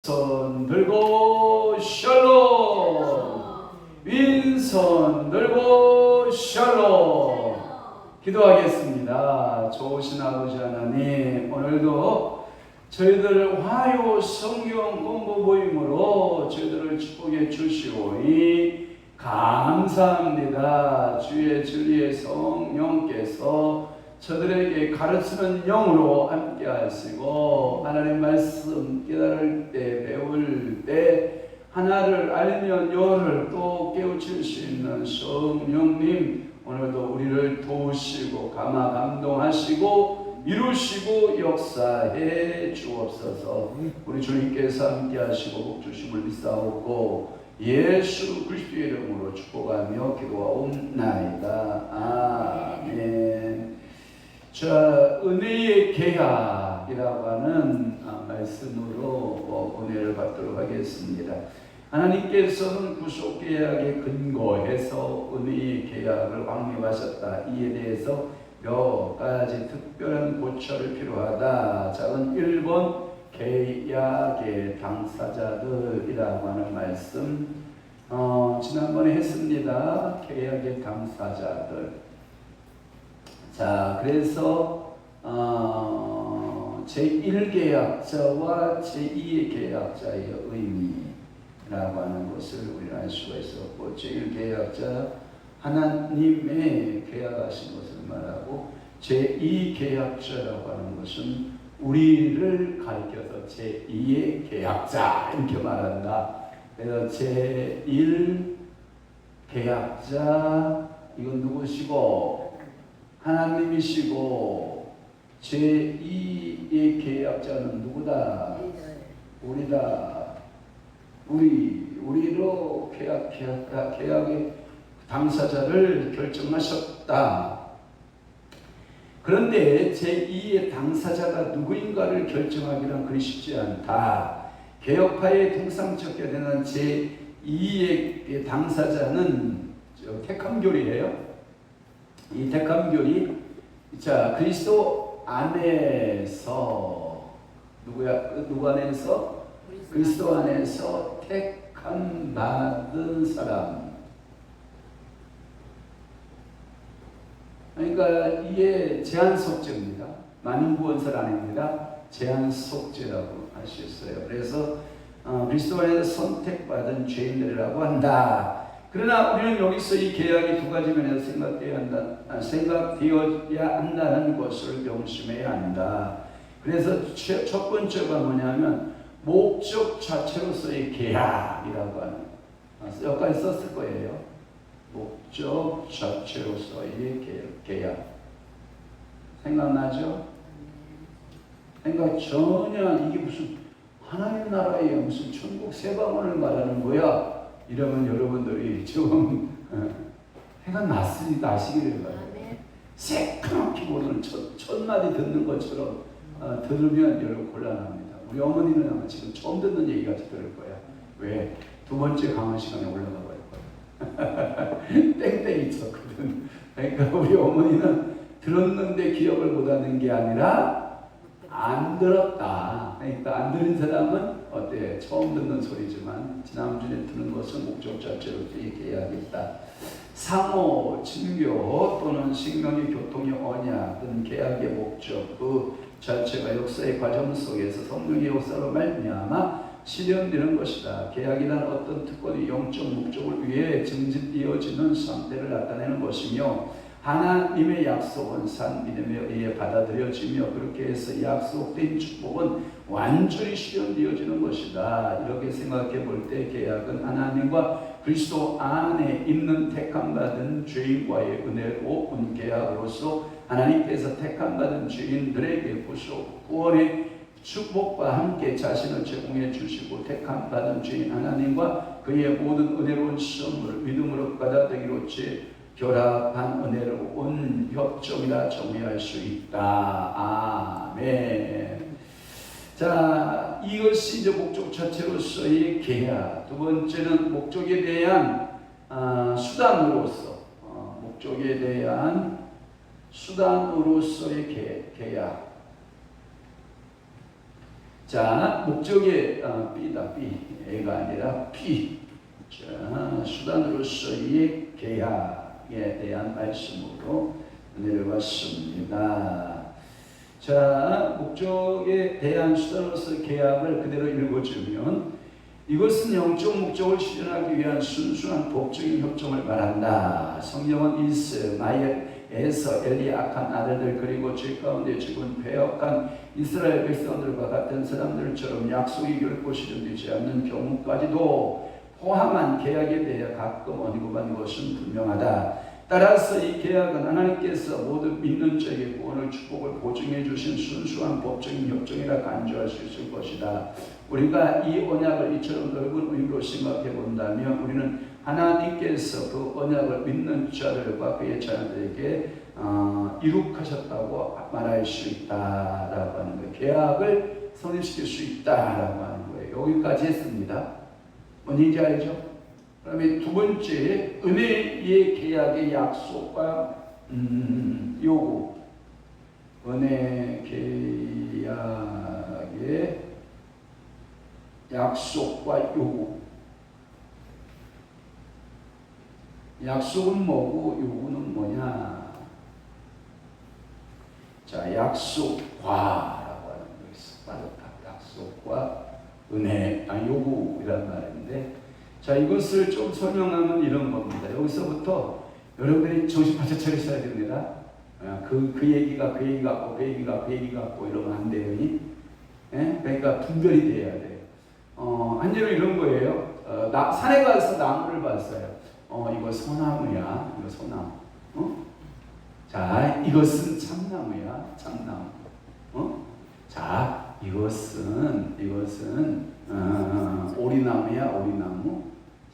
손 들고 샬롬, 윈손 들고 샬롬. 기도하겠습니다. 좋으신 아버지 하나님, 오늘도 저희들 화요 성경 공부 모임으로 저희들을 축복해 주시오니 감사합니다. 주의 진리의 성령께서 저들에게 가르치는 영으로 함께 하시고, 하나님 말씀 깨달을 때, 배울 때 하나를 알면 열을 또 깨우칠 수 있는 성령님, 오늘도 우리를 도우시고 감동하시고 이루시고 역사해 주옵소서. 우리 주님께서 함께 하시고 복 주심을 믿사옵고 예수 그리스도의 이름으로 축복하며 기도하옵나이다. 아멘. 자, 은혜의 계약이라고 하는 말씀으로 은혜를 받도록 하겠습니다. 하나님께서는 구속 계약에 근거해서 은혜의 계약을 확립하셨다. 이에 대해서 몇 가지 특별한 고찰이 필요하다. 자,은 1번 계약의 당사자들이라고 하는 말씀 지난번에 했습니다. 계약의 당사자들. 자, 그래서 제1계약자와 제2의 계약자의 의미라고 하는 것을 우리는 알 수가 있었고, 제1계약자 하나님의 계약하신 것을 말하고, 제2계약자라고 하는 것은 우리를 가리켜서 제2의 계약자 이렇게 말한다. 그래서 제1계약자 이건 누구시고? 하나님이시고, 제2의 계약자는 누구다? 우리다. 우리로 계약의 당사자를 결정하셨다. 그런데 제2의 당사자가 누구인가를 결정하기는 그리 쉽지 않다. 개혁파의 통상적게 되는 제2의 당사자는 택함교리예요. 이 택함교리, 자, 그리스도 안에서 누구 안에서? 그리스도 안에서 택함 받은 사람. 그러니까 이게 제한속죄입니다. 만인구원설 아닙니다. 제한속죄라고 할 수 있어요. 그래서 그리스도 안에서 선택받은 죄인들이라고 한다. 그러나 우리는 여기서 이 계약이 두 가지 면에서 생각되어야 한다는 것을 명심해야 한다. 그래서 첫 번째가 뭐냐면 목적 자체로서의 계약이라고 하는, 여기까지 썼을 거예요. 목적 자체로서의 계약. 생각나죠? 생각 전혀, 이게 무슨 하나님 나라의 무슨 천국 새 방언을 말하는 거야? 이러면 여러분들이 좀 해가 나시기를 바라요. 새까맣게 모르는 첫 마디 듣는 것처럼 들으면 여러분 곤란합니다. 우리 어머니는 아마 지금 처음 듣는 얘기 같이 들을 거야. 왜? 두 번째 강원 시간에 올라가 버릴 거야. 땡땡 있었거든. 그러니까 우리 어머니는 들었는데 기억을 못하는 게 아니라 안 들었다. 그러니까 안 들은 사람은 어때? 처음 듣는 소리지만 지난주에 듣는 것은 목적 자체로 계약이다. 상호, 친교 또는 생명의 교통의 언약은 계약의 목적 그 자체가 역사의 과정 속에서 성령의 역사로 말미암아 실현되는 것이다. 계약이란 어떤 특권의 영적 목적을 위해 증진되어지는 상태를 나타내는 것이며, 하나님의 약속은 산 믿음에 의해 받아들여지며, 그렇게 해서 약속된 축복은 완전히 실현되어지는 것이다. 이렇게 생각해 볼 때 계약은 하나님과 그리스도 안에 있는 택함받은 죄인과의 은혜로운 계약으로서 하나님께서 택함받은 죄인들에게 구원의 축복과 함께 자신을 제공해 주시고, 택함받은 죄인 하나님과 그의 모든 은혜로운 선물을 믿음으로 받아들이기로 결합한 은혜로운 협정이라 정의할 수 있다. 아멘. 자, 이것이 이제 목적 자체로서의 계약. 두 번째는 목적에 대한 수단으로서, 목적에 대한 수단으로서의 계약. 자, 목적의 B다. B. A가 아니라 B. 자, 수단으로서의 계약에 대한 말씀으로 은혜를 받습니다. 자, 목적에 대한 수단으로서 계약을 그대로 읽어주면 이것은 영적 목적을 실현하기 위한 순수한 법적인 협정을 말한다. 성경은 이스마엘에서 엘리의 악한 아들들 그리고 죄 가운데 죽은 패역한 이스라엘 백성들과 같은 사람들처럼 약속이 결코 실현되지 않는 경우까지도 포함한 계약에 대해 가끔 언급한 것은 분명하다. 따라서 이 계약은 하나님께서 모두 믿는 자에게 구원을 축복을 보증해 주신 순수한 법적인 협정이라 간주할 수 있을 것이다. 우리가 이 언약을 이처럼 넓은 의미로 생각해 본다면 우리는 하나님께서 그 언약을 믿는 자들과 그의 자녀들에게 이룩하셨다고 말할 수 있다라고 하는 거예요. 계약을 성립시킬 수 있다라고 하는 거예요. 여기까지 했습니다. 뭔지 알죠? 그 다음에 두 번째, 은혜의 계약의 약속과 요구. 은혜 계약의 약속과 요구. 약속은 뭐고 요구는 뭐냐? 자, 약속과라고 하는 거 있어. 약속과 은혜, 요구이란 말인데, 자, 이것을 좀 설명하면 이런 겁니다. 여기서부터 여러분들이 정신 바짝 차리셔야 됩니다. 그 얘기가 그 얘기 같고 그 얘기가 그 얘기 같고 이러면 안 돼요. 예? 그러니까 분별이 돼야 돼요. 한 예로 이런 거예요. 산에 가서 나무를 봤어요. 이거 소나무야. 이거 소나무. 자, 이것은 참나무야. 참나무. 자, 이것은 오리나무야. 오리나무.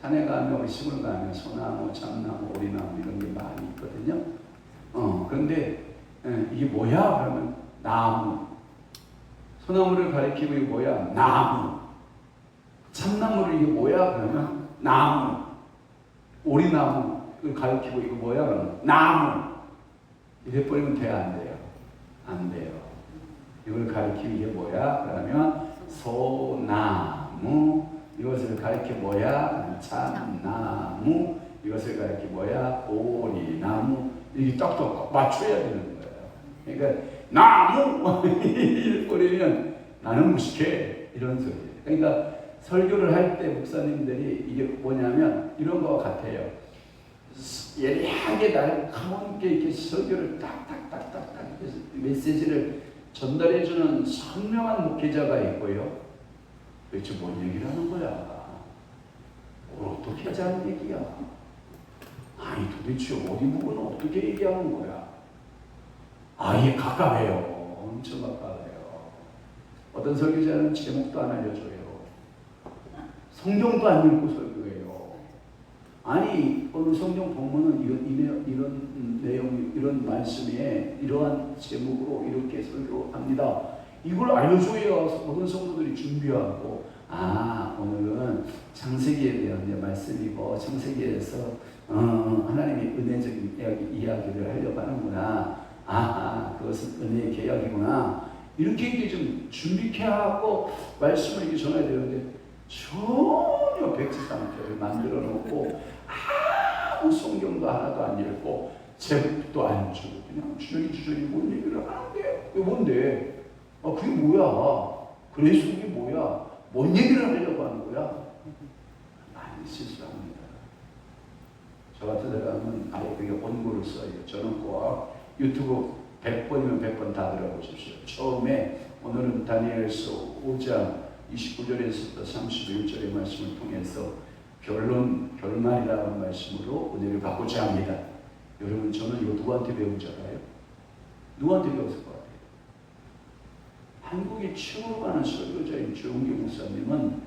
산에 가면 시골 가면 소나무, 참나무, 오리나무 이런 게 많이 있거든요. 그런데 이게 뭐야? 그러면 나무. 소나무를 가리키고 이게 뭐야? 나무. 참나무를 이게 뭐야? 그러면 나무. 오리나무를 가리키고 이거 뭐야? 그러면 나무. 이래 버리면 돼요? 안 돼요? 안 돼요. 이걸 가리키고 이게 뭐야? 그러면 소나무. 이것을 가리켜 뭐야? 참나무. 이것을 가리켜 뭐야? 오리나무. 이게 딱딱 맞춰야 되는 거예요. 그러니까 나무 이래버리면 나는 무식해 이런 소리예요. 그러니까 설교를 할 때 목사님들이 이게 뭐냐면 이런 거와 같아요. 예리하게 날카롭게 이렇게 설교를 딱딱딱딱딱 메시지를 전달해주는 선명한 목회자가 있고요. 도대체 뭔 얘기를 하는 거야? 어떻게 하자는 얘기야? 아니 도대체 어디 부분은 어떻게 얘기하는 거야? 아예 가까워요. 엄청 가까워요. 어떤 설교자는 제목도 안 알려줘요. 성경도 안 읽고 설교해요. 아니 오늘 성경 본문은 이런 내용, 이런 말씀에 이러한 제목으로 이렇게 설교합니다. 이걸 알려줘야 모든 성도들이 준비하고 오늘은 창세기에 대한 말씀이고 창세기에서 하나님의 은혜적인 이야기를 하려고 하는구나. 그것은 은혜의 계약이구나. 이렇게 좀 준비케하고 말씀을 이렇게 전해야 되는데 전혀 백지상태를 만들어 놓고 아무 성경도 하나도 안 읽고 제목도 안 주고 그냥 주저리 뭔 얘기를 하는데 그게 뭔데? 그게 뭐야? 그래서 그게 뭐야? 뭔 얘기를 하려고 하는 거야? 많이 실수합니다. 저 같은 사람은 아예 그게 원고를 써요. 저는 꼭 유튜브 100번이면 100번 다 들어보십시오. 처음에 오늘은 다니엘서 5장 29절에서부터 31절의 말씀을 통해서 결말이라는 말씀으로 은혜를 받고자 합니다. 여러분 저는 이거 누구한테 배운 줄 알아요? 누구한테 배웠을 것 같아요? 한국의 최고로 가는 설교자인 조용기 목사님은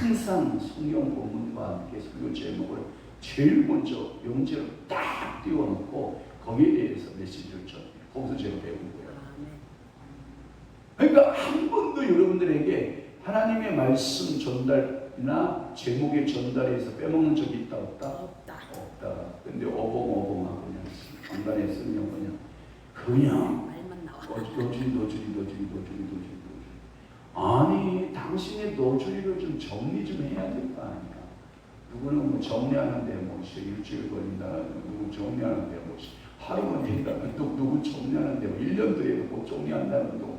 항상 성경 본문과 함께 설교 제목을 제일 먼저 영재로 딱 띄워놓고 거기에 대해서 메시지를 전해요. 거기서 제가 배운 거예요. 그러니까 한 번도 여러분들에게 하나님의 말씀 전달이나 제목의 전달에서 빼먹는 적이 있다 없다? 없다. 근데 어벙어벙하고 그냥 안간에 쓰면 그냥 노주리 아니 당신의 노조리를 좀 정리 좀 해야 될 거 아니야. 누구는 뭐 정리하는데 뭐 일주일 걸린다, 누구 정리하는데 뭐 하루만 된다면 또 누구 정리하는데 뭐 1년도 해도 못 정리한다는 거.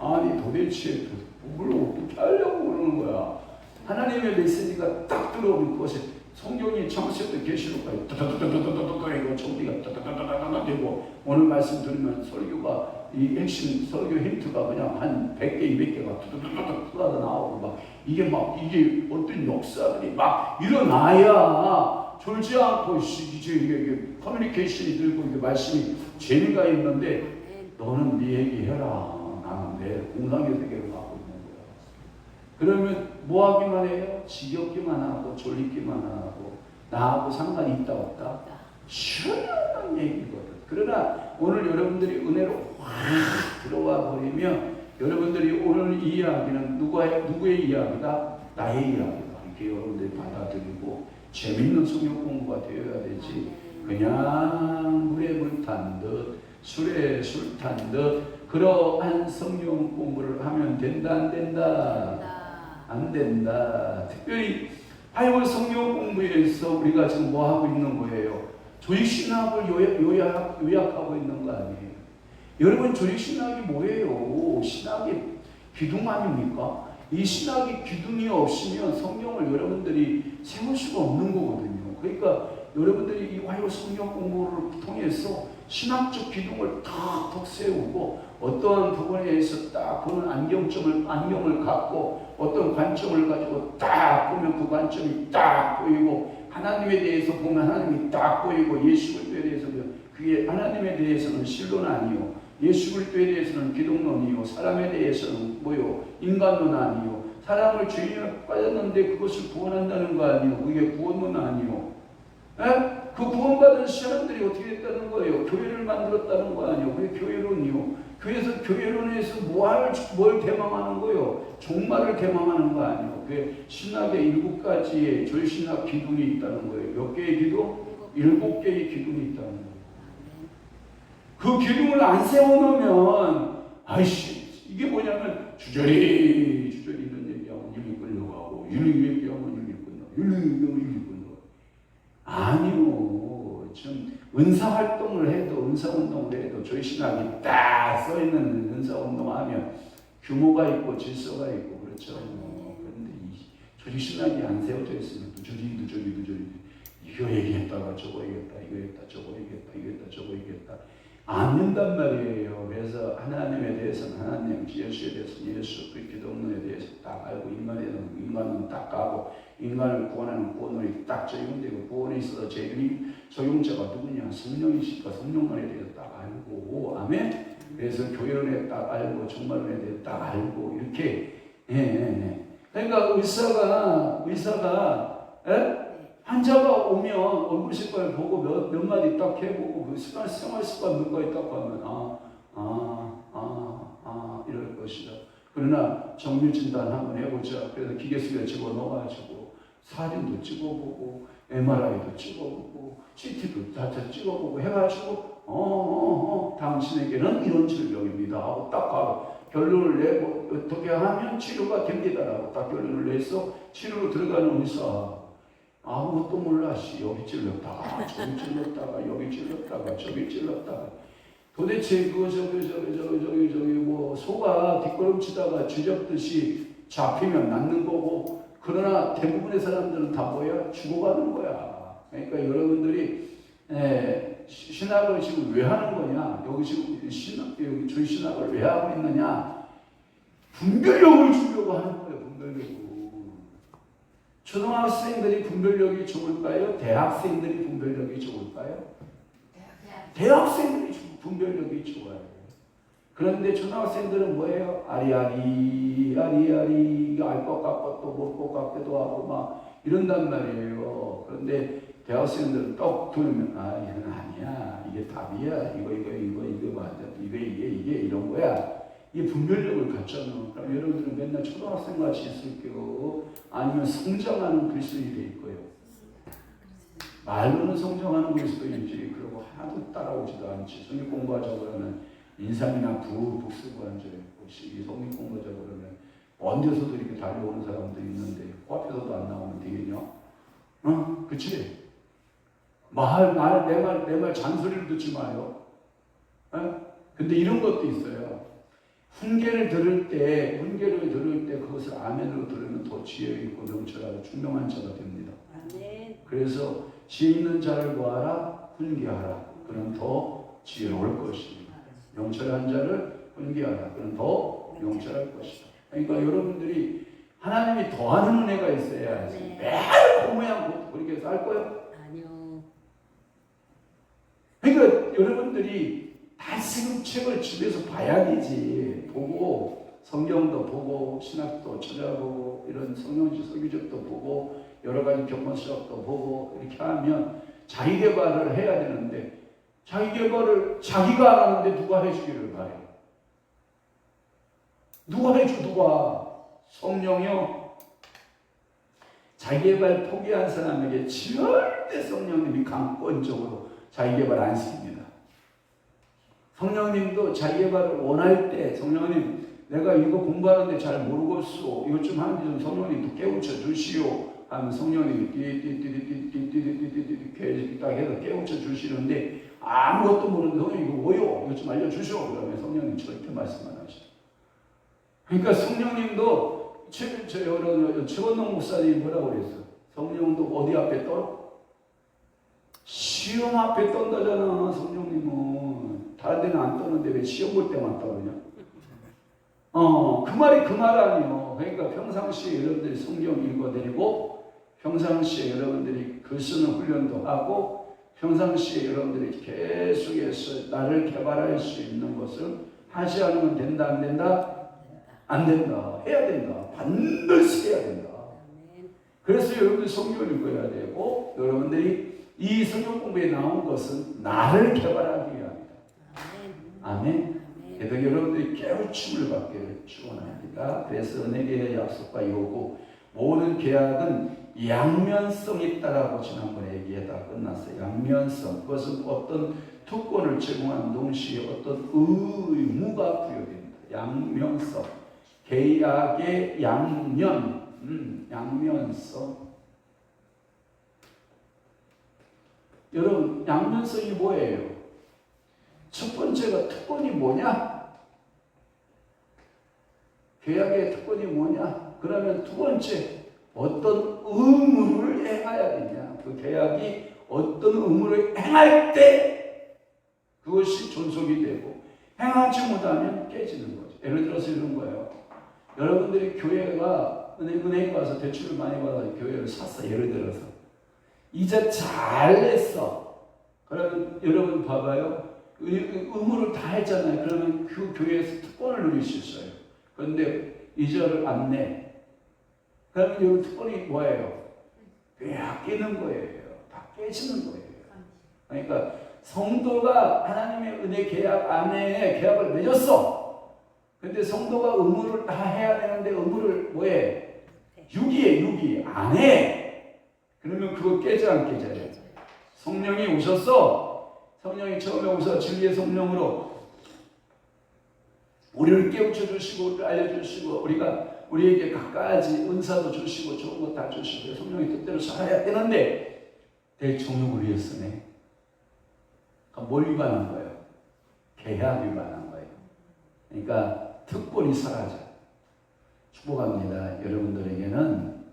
아니 도대체 뭘 어떻게 하려고 그러는 거야. 하나님의 메시지가 딱 들어오는 것에 성경이 창세부터 계시록까지 따다다다다다다다 이거 정리가 따다다다다다 되고 오늘 말씀 들으면 설교가 이 핵심 설교 힌트가 그냥 한 100개, 200개가 따다다다다 쏟아져 나오고 막 이게 어떤 역사들이 막 일어나야 졸지 않고 이게 커뮤니케이션이 들고 이게 말씀이 재미가 있는데 너는 네 얘기해라. 나는 내 공상의 세계를 갖고 있는 거야. 그러면 뭐 하기만 해요? 지겹기만 하고 졸리기만 하고 나하고 상관이 있다 없다? 시원한 얘기거든. 그러나 오늘 여러분들이 은혜로 확 들어와 버리면 여러분들이 오늘 이 이야기는 누구의 이야기다? 나의 이야기다. 이렇게 여러분들이 받아들이고 재밌는 성경 공부가 되어야 되지. 그냥 물에 물 탄 듯 술에 술 탄 듯 그러한 성경 공부를 하면 된다 안 된다? 안 된다. 특별히 바이블 성경 공부에서 우리가 지금 뭐 하고 있는 거예요? 조직신학을 요약하고 있는 거 아니에요? 여러분 조직신학이 뭐예요? 신학의 기둥 아닙니까? 이 신학의 기둥이 없으면 성경을 여러분들이 세울 수가 없는 거거든요. 그러니까 여러분들이 이 바이블 성경 공부를 통해서 신학적 기둥을 탁 세우고 어떠한 부분에서 딱 보는 안경을 갖고 어떤 관점을 가지고 딱 보면 그 관점이 딱 보이고 하나님에 대해서 보면 하나님이 딱 보이고 예수 그리스도에 대해서 그게 하나님에 대해서는 신론 아니요 예수 그리스도에 대해서는 기독론이요 사람에 대해서는 뭐요 인간론 아니요 사람을 죄인에 빠졌는데 그것을 구원한다는 거 아니요 그게 구원론 아니요 에? 그 구원받은 사람들이 어떻게 됐다는 거예요? 교회를 만들었다는 거 아니요 그게 교회론이요 그래서 교회론에서 뭘 대망하는 거예요? 종말을 대망하는 거 아니에요. 그게 신학의 7가지의 절신학 기둥이 있다는 거예요. 몇 개의 기둥? 7개의 기둥이 있다는 거예요. 그 기둥을 안 세워놓으면 아이씨 이게 뭐냐면 주저리 이런 얘기하면 일이 끌려가고 일이 얘기하면 일이 끝나고 일이 얘기하면 일이 끝나고 아니요. 좀 은사활동을 해도 은사운동을 해도 저희 신학이 딱 써있는 은사운동하면 규모가 있고 질서가 있고 그렇죠. 그런데 이 조직신학이 안 세워져 있으면 두저리 이거 얘기했다가 저거 얘기했다 이거 했다 저거 얘기했다 이거 했다 저거 얘기했다 안 된단 말이에요. 그래서 하나님에 대해서는 하나님, 예수에 대해서는 예수, 그 기독론에 대해서 딱 알고 인간은 딱 가고 인간을 구원하는 구원론이 딱 적용되고 구원에 있어서 제일 적용자가 누구냐? 성령이시니까 성령론에 대해서 딱 알고 아멘? 그래서 교회론에 딱 알고 종말론에 대해서 딱 알고 이렇게 그러니까 의사가 환자가 오면 얼굴 색깔 보고 몇 마디 딱 해보고 그 생활 습관 몇 가지 딱 하면 이럴 것이다. 그러나 정밀 진단 한번 해보자. 그래서 기계 속에 집어넣어가지고 사진도 찍어보고 MRI도 찍어보고 CT도 다 찍어보고 해가지고 당신에게는 이런 질병입니다 하고 딱 가고 결론을 내고 어떻게 하면 치료가 됩니다라고 딱 결론을 내서 치료로 들어가는 의사 아무것도 몰라. 여기 찔렀다가 저기 찔렀다가 여기 찔렀다가 저기 찔렀다가 도대체 그 저기 뭐 소가 뒷걸음치다가 쥐잡듯이 잡히면 낫는 거고 그러나 대부분의 사람들은 다 뭐야? 죽어가는 거야. 그러니까 여러분들이 신학을 지금 왜 하는 거냐? 여기 지금 여기 저희 신학을 왜 하고 있느냐? 분별력을 주려고 하는 거예요. 분별력을. 초등학생들이 분별력이 좋을까요? 대학생들이 분별력이 좋을까요? 대학생들이 분별력이 좋아요. 그런데 초등학생들은 뭐예요? 아리아리 알 것 같고 또 못 것 같기도 하고 막 이런단 말이에요. 그런데 대학생들은 떡 들으면 이건 아니야. 이게 답이야. 이거 맞아. 이게 이런 거야. 이 분별력을 갖잖아. 그럼 여러분들은 맨날 초등학생 같이 있을 거고 아니면 성장하는 그리스도인이 될 거예요. 말로는 성장하는 그리스도인이지 그러고 하나도 따라오지도 않지. 성경 공부하자고 그러면 인상이나 북 쓰고 앉아있고 성경 공부하자고 그러면 먼 데서도 이렇게 달려오는 사람들이 있는데 코앞에서도 안 나오면 되겠냐? 어? 그치? 내 말 잔소리를 듣지 마요. 어? 근데 이런 것도 있어요. 훈계를 들을 때 그것을 아멘으로 들으면 더 지혜 있고 명철하고 총명한 자가 됩니다. 아멘. 그래서 지혜 있는 자를 구하라, 훈계하라. 그럼 더 지혜로울 것입니다. 명철한 자를 훈계하라. 그럼 더 명철할 것이다. 그러니까 여러분들이 하나님이 더하는 은혜가 있어야지. 네. 매일 그 모양 그렇게 해서 할 거예요? 아니요. 그러니까 여러분들이 다시금 책을 집에서 봐야 되지. 보고 성경도 보고 신학도 찾아보고 이런 성경지 설교집도 보고 여러 가지 경건 수업도 보고 이렇게 하면 자기 개발을 해야 되는데 자기 개발을 자기가 안 하는데 누가 해주기를 바래요. 누가 해줘? 누가? 성령이요. 자기 개발 포기한 사람에게 절대 성령님이 강권적으로 자기 개발 안 시킵니다. 성령님도 자기 개발을 원할 때 성령님 내가 이거 공부하는데 잘 모르겠소. 이것 좀 하는데 좀 성령님도 깨우쳐 주시오. 하면 성령님이 띠띠띠띠띠띠띠띠띠띠 딱 해서 깨우쳐 주시는데 아무것도 모르는데 성령님 이거 뭐요? 이것 좀 알려주시오. 그러면 성령님 절대 말씀 안 하시죠. 그러니까 성령님도 최원동 목사님이 뭐라고 그랬어? 성령도 어디 앞에 떨어? 시험 앞에 떤다잖아. 성령님은 다른 데는 안 떠는데 왜 시험 볼 때만 떠느냐? 그 말이 그 말 아니에요. 그러니까 평상시에 여러분들이 성경 읽어드리고 평상시에 여러분들이 글 쓰는 훈련도 하고 평상시에 여러분들이 계속해서 나를 개발할 수 있는 것을 하지 않으면 된다 안 된다? 안 된다. 해야 된다. 반드시 해야 된다. 그래서 여러분들이 성경을 읽어야 되고 여러분들이 이 성경 공부에 나온 것은 나를 개발하기 위함이다. 아멘. 그래서 여러분들이 깨우침을 받기를 축원합니다. 그래서 은혜의 약속과 요구 모든 계약은 양면성이 있다라고 지난번에 얘기하다 끝났어요. 양면성 그것은 어떤 특권을 제공하는 동시에 어떤 의무가 부여됩니다. 양면성 계약의 양면성. 여러분 양면성이 뭐예요? 첫 번째가 특권이 뭐냐? 계약의 특권이 뭐냐? 그러면 두 번째 어떤 의무를 행해야 되냐? 그 계약이 어떤 의무를 행할 때 그것이 존속이 되고 행하지 못하면 깨지는 거죠. 예를 들어서 이런 거예요. 여러분들이 교회가 은행에 가서 대출을 많이 받아서 교회를 샀어. 예를 들어서 이자 잘 냈어. 그러면 여러분 봐봐요. 의무를 다 했잖아요. 그러면 그 교회에서 특권을 누릴 수 있어요. 그런데 이자를 안 내. 그러면 이 특권이 뭐예요? 빼앗기는 거예요. 다 깨지는 거예요. 그러니까 성도가 하나님의 은혜 계약 안에 계약을 맺었어. 근데 성도가 의무를 다 해야 되는데 의무를 뭐해? 유기 안 해. 그러면 그거 깨져 안 깨져요? 성령이 오셨어. 성령이 처음에 오셔서 진리의 성령으로 우리를 깨우쳐 주시고 우리를 알려주시고 우리에게 갖가지 은사도 주시고 좋은 것 다 주시고 성령의 뜻대로 살아야 되는데 대총욕을 위해서네. 뭘 위반한 거예요? 계약 위반한 거예요. 그러니까 특권이 사라져. 축복합니다. 여러분들에게는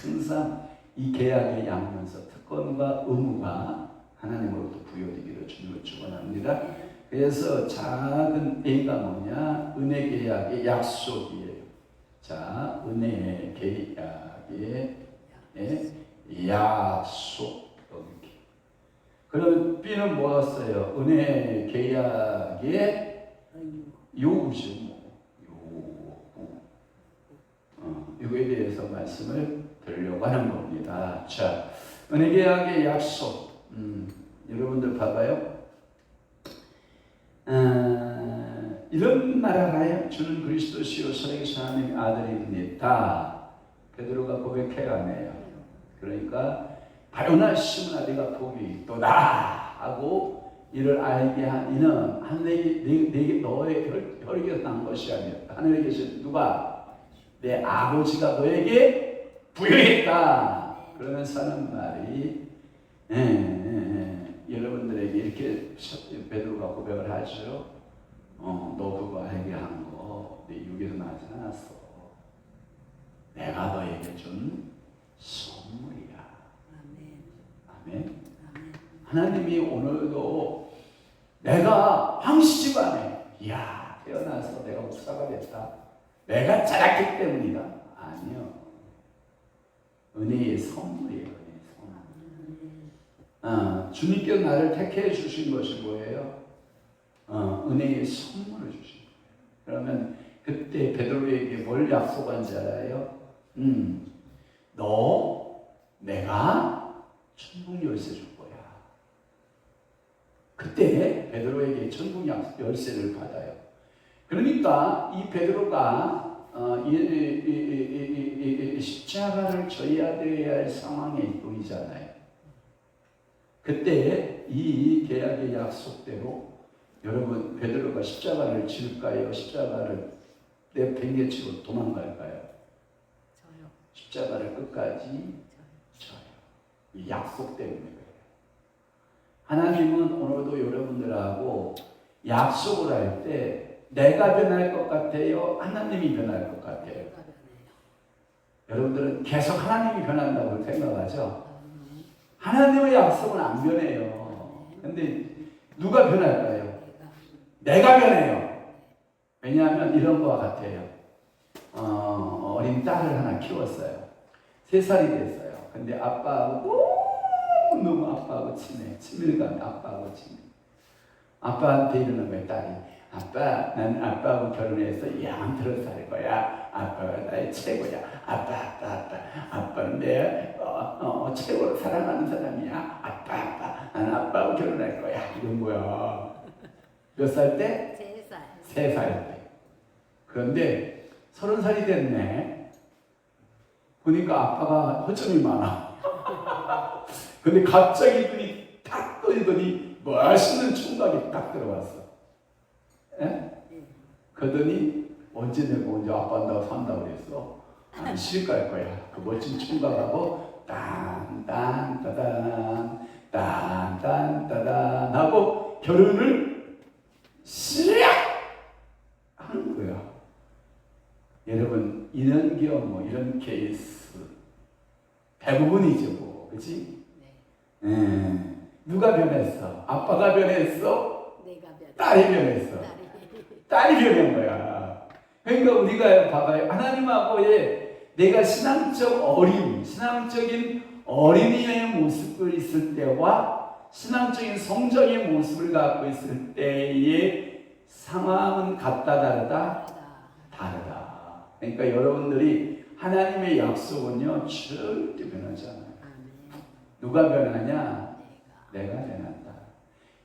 항상 이 계약의 양면서 특권과 의무가 하나님으로부터 부여되기를 주님을 축원합니다. 그래서 작은 A가 뭐냐? 은혜 계약의 약속이에요. 자, 은혜 계약의 약속. 여기. 그러면 B는 뭐였어요? 은혜 계약의 요구죠. 요구. 이거에 대해서 말씀을 드리려고 하는 겁니다. 자, 은혜 계약의 약속. 여러분들 봐봐요. 이런 말 알아요? 주는 그리스도시요 살아계신 하나님의 아들입니다. 베드로가 고백해가네요. 그러니까 바요나 시므나 네가 복이 있도다 하고 이를 알게 한 이는 하늘에게 너의 혈육에서 난 것이 아니었다. 하늘에 계신 누가? 내 아버지가 너에게 부여했다. 그러면서 하는 말이 여러분들에게 이렇게 베드로가 고백을 하죠. 너 그거 알게 한 거 내 육에서 나지 않았어. 내가 너에게 준 선물이야. 아멘. 하나님이 오늘도 내가 황씨 집안에 태어나서 내가 목사가 됐다. 내가 자랐기 때문이다. 아니요. 은혜의 선물이에요. 은혜의 선물. 주님께서 나를 택해 주신 것이 뭐예요? 은혜의 선물을 주신 거예요. 그러면 그때 베드로에게 뭘 약속한지 알아요? 내가 천국 열쇠 줄 거야. 그때 베드로에게 천국 열쇠를 받아요. 그러니까 이 베드로가 십자가를 져야 되어야 할 상황에 놓이잖아요. 그때 이 계약의 약속대로 여러분 베드로가 십자가를 질까요? 십자가를 내팽개치고 도망갈까요? 저요. 십자가를 끝까지 져요. 이 약속 때문에 그래요. 하나님은 오늘도 여러분들하고 약속을 할 때 내가 변할 것 같아요? 하나님이 변할 것 같아요? 여러분들은 계속 하나님이 변한다고 생각하죠? 하나님의 약속은 안 변해요. 근데 누가 변할까요? 내가 변해요. 왜냐하면 이런 거와 같아요. 어린 딸을 하나 키웠어요. 3살이 됐어요. 근데 아빠하고 너무 아빠하고 친밀감이 아빠하고 친밀. 아빠한테 이러는 거예요, 딸이. 아빠, 난 아빠하고 결혼해서 양들어 살 거야. 아빠가 나의 최고야. 아빠는 내 최고로 사랑하는 사람이야. 아빠, 난 아빠하고 결혼할 거야. 이런 거야. 몇 살 때? 3살 때. 그런데 30살이 됐네. 보니까 아빠가 허점이 많아. 근데 갑자기 눈이 딱 떠이더니 멋있는 총각이 딱 들어왔어. 예? 그러더니 언제 아빠 한다고 산다고 그랬어. 안 시집 갈 거야. 그 멋진 총각하고 딴딴따단 하고 결혼을 시작 하는 거야. 여러분 이런 경우 이런 케이스 대부분이죠 뭐. 그치? 누가 변했어? 아빠가 변했어? 딸이 변했어. 딸이 변한 거야. 그러니까 우리가 봐봐요. 하나님하고의 내가 신앙적인 어린이의 모습을 있을 때와 신앙적인 성장의 모습을 갖고 있을 때의 상황은 같다 다르다? 다르다. 그러니까 여러분들이 하나님의 약속은요 절대 변하지 않아요. 누가 변하냐? 내가 변한다.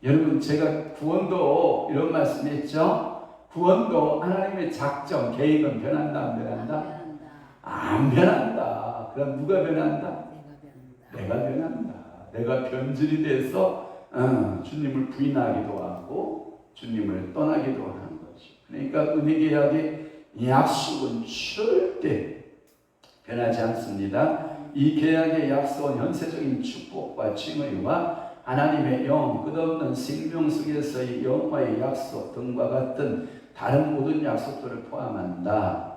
여러분 제가 구원도 이런 말씀했죠. 구원도 하나님의 작정, 계획은 변한다 안 변한다? 안 변한다. 그럼 누가 변한다? 내가 변한다. 내가 변질이 돼서 주님을 부인하기도 하고 주님을 떠나기도 하는 거죠. 그러니까 은혜계약의 약속은 절대 변하지 않습니다. 이 계약의 약속은 현세적인 축복과 칭의와 하나님의 영, 끝없는 생명 속에서의 영화의 약속 등과 같은 다른 모든 약속들을 포함한다.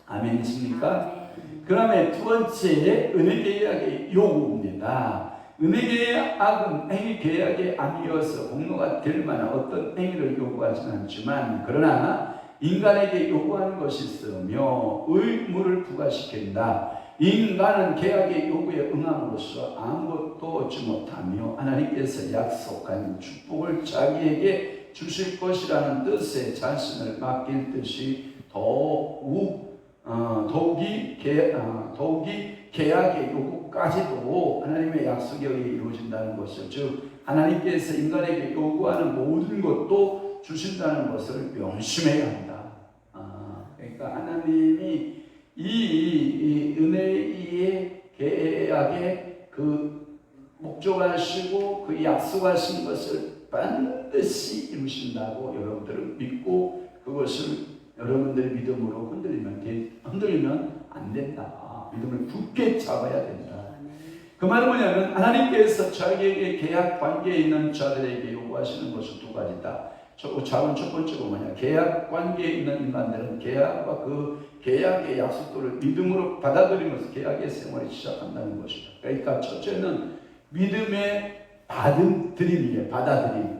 아멘이십니까? 그다음에 두 번째 은혜계약의 요구입니다. 은혜계약은 행위계약이 아니어서 공로가 될 만한 어떤 행위를 요구하지는 않지만 그러나 인간에게 요구하는 것이 있으며 의무를 부과시킨다. 인간은 계약의 요구에 응함으로써 아무것도 얻지 못하며 하나님께서 약속한 축복을 자기에게 주실 것이라는 뜻에 자신을 맡길 듯이 더욱이 계약의 요구까지도 하나님의 약속에 의해 이루어진다는 것을, 즉 하나님께서 인간에게 요구하는 모든 것도 주신다는 것을 명심해야 한다. 그러니까 하나님이 이 은혜의 계약의 그 목적하시고 그 약속하신 것을 반드시 이루신다고 여러분들은 믿고 그것을 여러분들의 믿음으로 흔들리면 안 된다. 믿음을 굳게 잡아야 된다. 그 말은 뭐냐면 하나님께서 자기에게 계약 관계에 있는 자들에게 요구하시는 것은 두 가지다. 첫 번째가 뭐냐? 계약 관계에 있는 인간들은 계약과 그 계약의 약속들을 믿음으로 받아들이면서 계약의 생활을 시작한다는 것이다. 그러니까 첫째는 믿음의 받아들임이에요. 받아들임.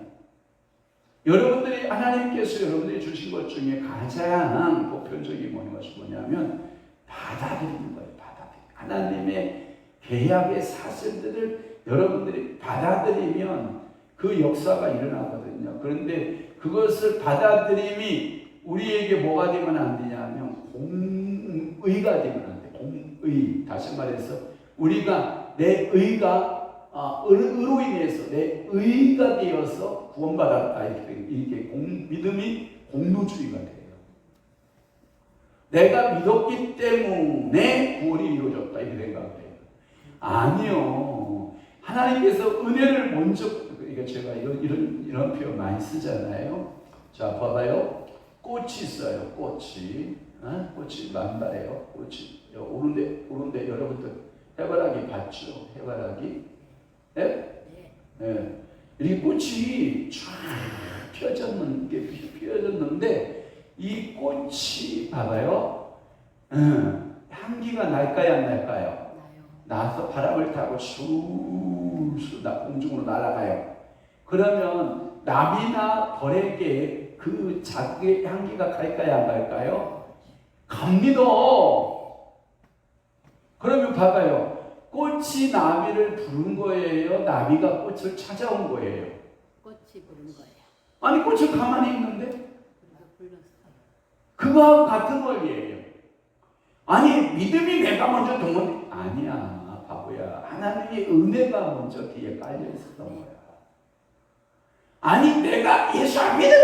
여러분들이 하나님께서 여러분들이 주신 것 중에 가장 보편적인 것이 뭐냐면 받아들이는 거예요. 받아들임. 하나님의 계약의 사실들을 여러분들이 받아들이면 그 역사가 일어나거든요. 그런데 그것을 받아들임이 우리에게 뭐가 되면 안 되냐면 공의가 되면 안 돼. 공의. 다시 말해서 우리가 내 의가 의로 인해서 내 의가 되어서 구원받았다. 이게 믿음이 공로주의가 돼요. 내가 믿었기 때문에 구원이 이루어졌다. 이렇게 생각해요. 아니요. 하나님께서 은혜를 먼저, 그러니까 제가 이런 표현 많이 쓰잖아요. 자, 봐봐요. 꽃이 있어요. 꽃이. 꽃이 만발해요. 꽃이. 오른데 여러분들 해바라기 봤죠? 해바라기. 네? 네. 이 꽃이 쫙 펴졌는데 이 꽃이 봐봐요. 향기가 날까요? 안 날까요? 나서 바람을 타고 슈 공중으로 날아가요. 그러면 나비나 벌에게 그 자기의 향기가 갈까요? 안 갈까요? 갑니다. 그러면 봐봐요. 꽃이 나비를 부른 거예요? 나비가 꽃을 찾아온 거예요? 꽃이 부른 거예요. 아니 꽃은 가만히 있는데? 그거하고 같은 원리예요. 아니 믿음이 내가 먼저 동원 아니야 바보야. 하나님의 은혜가 먼저 뒤에 깔려 있었던 거야. 아니 내가 예수 안 믿으면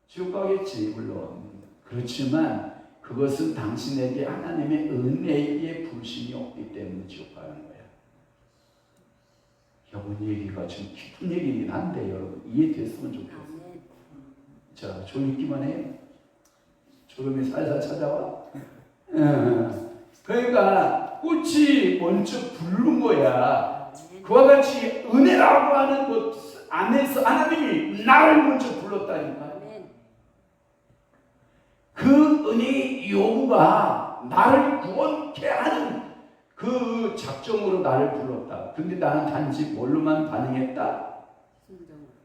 지옥 가겠지 물론. 그렇지만 그것은 당신에게 하나님의 은혜의 불신이 없기 때문에 지옥 가는 거야. 여러분 얘기가 좀 깊은 얘기긴 한데 여러분 이해됐으면 좋겠어요. 자, 졸기만 해요. 졸음이 살살 찾아와. 그러니까 꽃이 먼저 부른 거야. 그와 같이 은혜라고 하는 것 안에서 하나님이 나를 먼저 불렀다니까. 그 은혜의 요구가 나를 구원케 하는 그 작정으로 나를 불렀다. 근데 나는 단지 뭘로만 반응했다?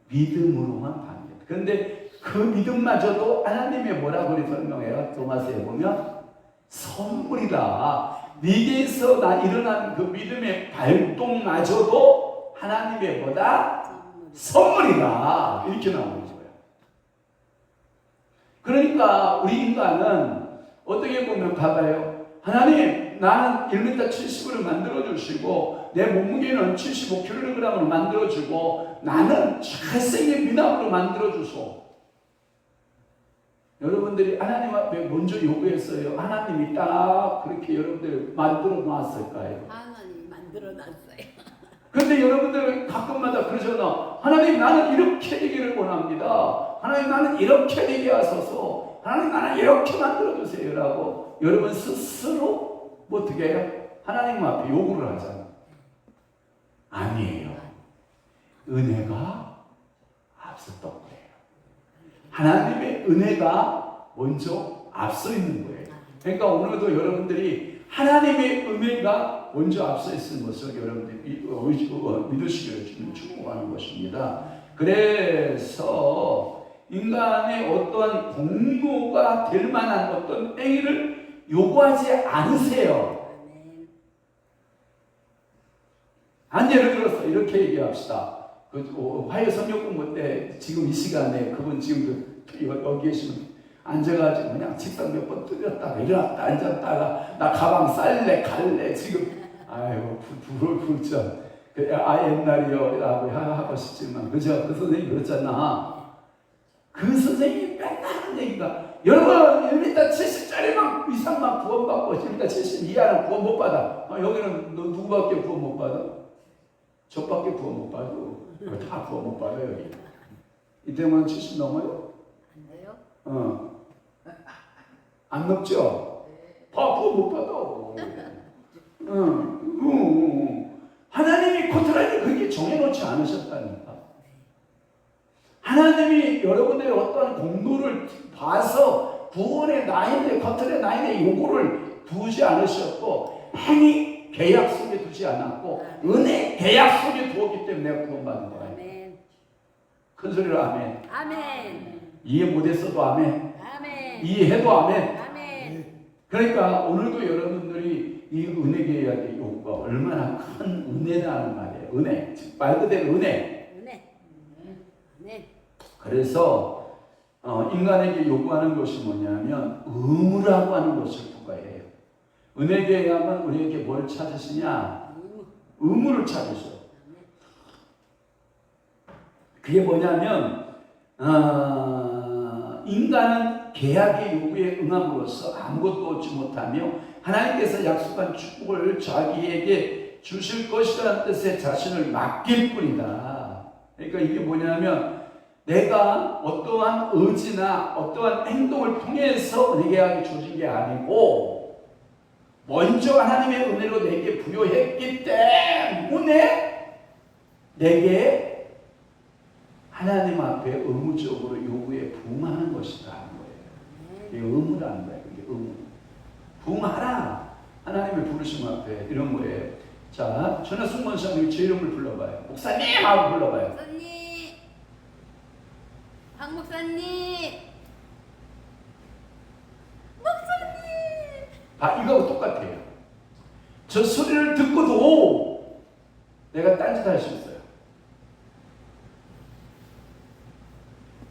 믿음으로만 반응했다. 그런데 그 믿음마저도 하나님의 뭐라고 설명해요? 토마스에 보면 선물이다. 네게서 일어난 그 믿음의 발동마저도 하나님의 뭐다? 선물이다. 이렇게 나오는 거예요. 그러니까 우리 인간은 어떻게 보면 봐봐요. 하나님 나는 1m 70을 만들어주시고 내 몸무게는 75kg을 만들어주고 나는 잘생긴 미남으로 만들어주소. 여러분들이 하나님 앞에 먼저 요구했어요. 하나님이 딱 그렇게 여러분들 만들어 놨을까요? 하나님이 만들어 놨어요. 근데 여러분들 가끔마다 그러잖아. 하나님 나는 이렇게 되기를 원합니다. 하나님 나는 이렇게 되게 하소서. 하나님 나는 이렇게 만들어주세요 라고 여러분 스스로 뭐 어떻게 해요? 하나님 앞에 요구를 하잖아. 아니에요. 은혜가 앞섰던 거예요. 하나님의 은혜가 먼저 앞서 있는 거예요. 그러니까 오늘도 여러분들이 하나님의 은혜가 먼저 앞서 있는 것을 여러분들이 믿으시기를 주님 축복하는 것입니다. 그래서 인간의 어떠한 공로가 될 만한 어떤 행위를 요구하지 않으세요. 한 예를 들어서 이렇게 얘기합시다. 화요 성경 공부 때 지금 이 시간에 그분 지금도 여기 계시면 앉아가지고 그냥 책상 몇 번 뚫렸다가 일어났다 앉았다가 나 가방 쌀래 갈래 지금 아이고 부르자 옛날이요 라고 하고 싶지만 그죠? 그 선생님이 그랬잖아. 그 선생님이 맨날 하는 얘기가 여러분 1m 70짜리만 이상만 구원받고 1m 70 이하는 구원 못 받아. 여기는 너 누구밖에 구원 못 받아? 저밖에 구원 못 받아. 다 구원 못 받아요. 여기. 이때만 70 넘어요? 안 돼요? 안 넘죠? 다 구원 못 받아. 하나님이 고스란히 그렇게 정해놓지 않으셨다니까. 하나님이 여러분들의 어떠한 공로를 봐서 구원의 나인의 겉틀의 나인의 요구를 두지 않으셨고 행위 계약 속에 두지 않았고 은혜 계약 속에 두었기 때문에 내가 구원받은 거야. 아멘. 큰 소리로 아멘. 아멘. 이해 못했어도 아멘. 아멘. 이해해도 아멘. 아멘. 그러니까 오늘도 여러분들이 이 은혜 계약의 요구가 얼마나 큰 은혜라는 말이에요. 은혜. 즉 말 그대로 은혜. 은혜. 아멘. 그래서 인간에게 요구하는 것이 뭐냐면 의무라고 하는 것을 부과해요. 은혜 계약은 우리에게 뭘 찾으시냐? 의무를 찾으셔. 그게 뭐냐면 인간은 계약의 요구에 응함으로써 아무것도 얻지 못하며 하나님께서 약속한 축복을 자기에게 주실 것이라는 뜻의 자신을 맡길 뿐이다. 그러니까 이게 뭐냐면 내가 어떠한 의지나 어떠한 행동을 통해서 은혜 계약이 주어진 게 아니고 먼저 하나님의 은혜로 내게 부여했기 때문에 내게 하나님 앞에 의무적으로 요구에 부응하는 것이다 하는 거예요. 이게 의무라는 거예요. 이게 의무. 부응하라. 하나님의 부르심 앞에 이런 거예요. 자, 전하숙 원사님 제 이름을 불러봐요. 목사님 하고 불러봐요. 목사님. 박 목사님. 목사님. 이거하고 똑같아요. 저 소리를 듣고도 내가 딴짓 할 수 있어요.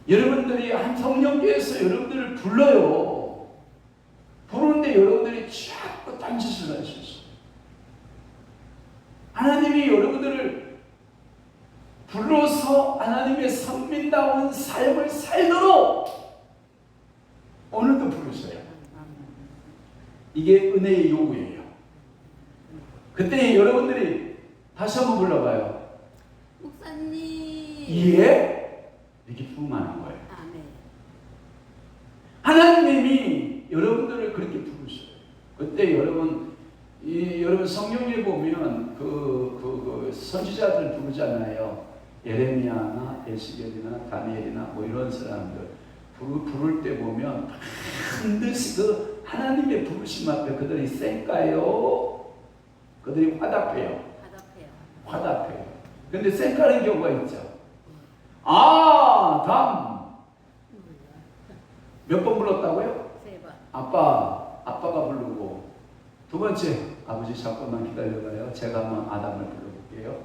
여러분들이 한 성령께서 여러분들을 불러요. 부르는데 여러분들이 자꾸 딴짓을 할 수 있어요. 하나님이 여러분들을 불러서 하나님의 선민다운 삶을 살도록 오늘도 부르셔요. 이게 은혜의 요구예요. 그때 여러분들이 다시 한번 불러봐요. 목사님. 이해? 이렇게 부응하는 거예요. 아멘. 하나님이 여러분들을 그렇게 부르셔요. 그때 여러분 성경에 보면 그 선지자들 부르잖아요. 예레미야나 에스겔이나 다니엘이나 뭐 이런 사람들 부를 때 보면 반드시 그 하나님의 부르심 앞에 그들이 쌩까요? 그들이 화답해요. 화답해요. 근데 쌩까는 경우가 있죠. 몇 번 불렀다고요? 3번. 아빠가 부르고 두 번째 아버지 잠깐만 기다려봐요. 제가 한번 아담을 불러볼게요.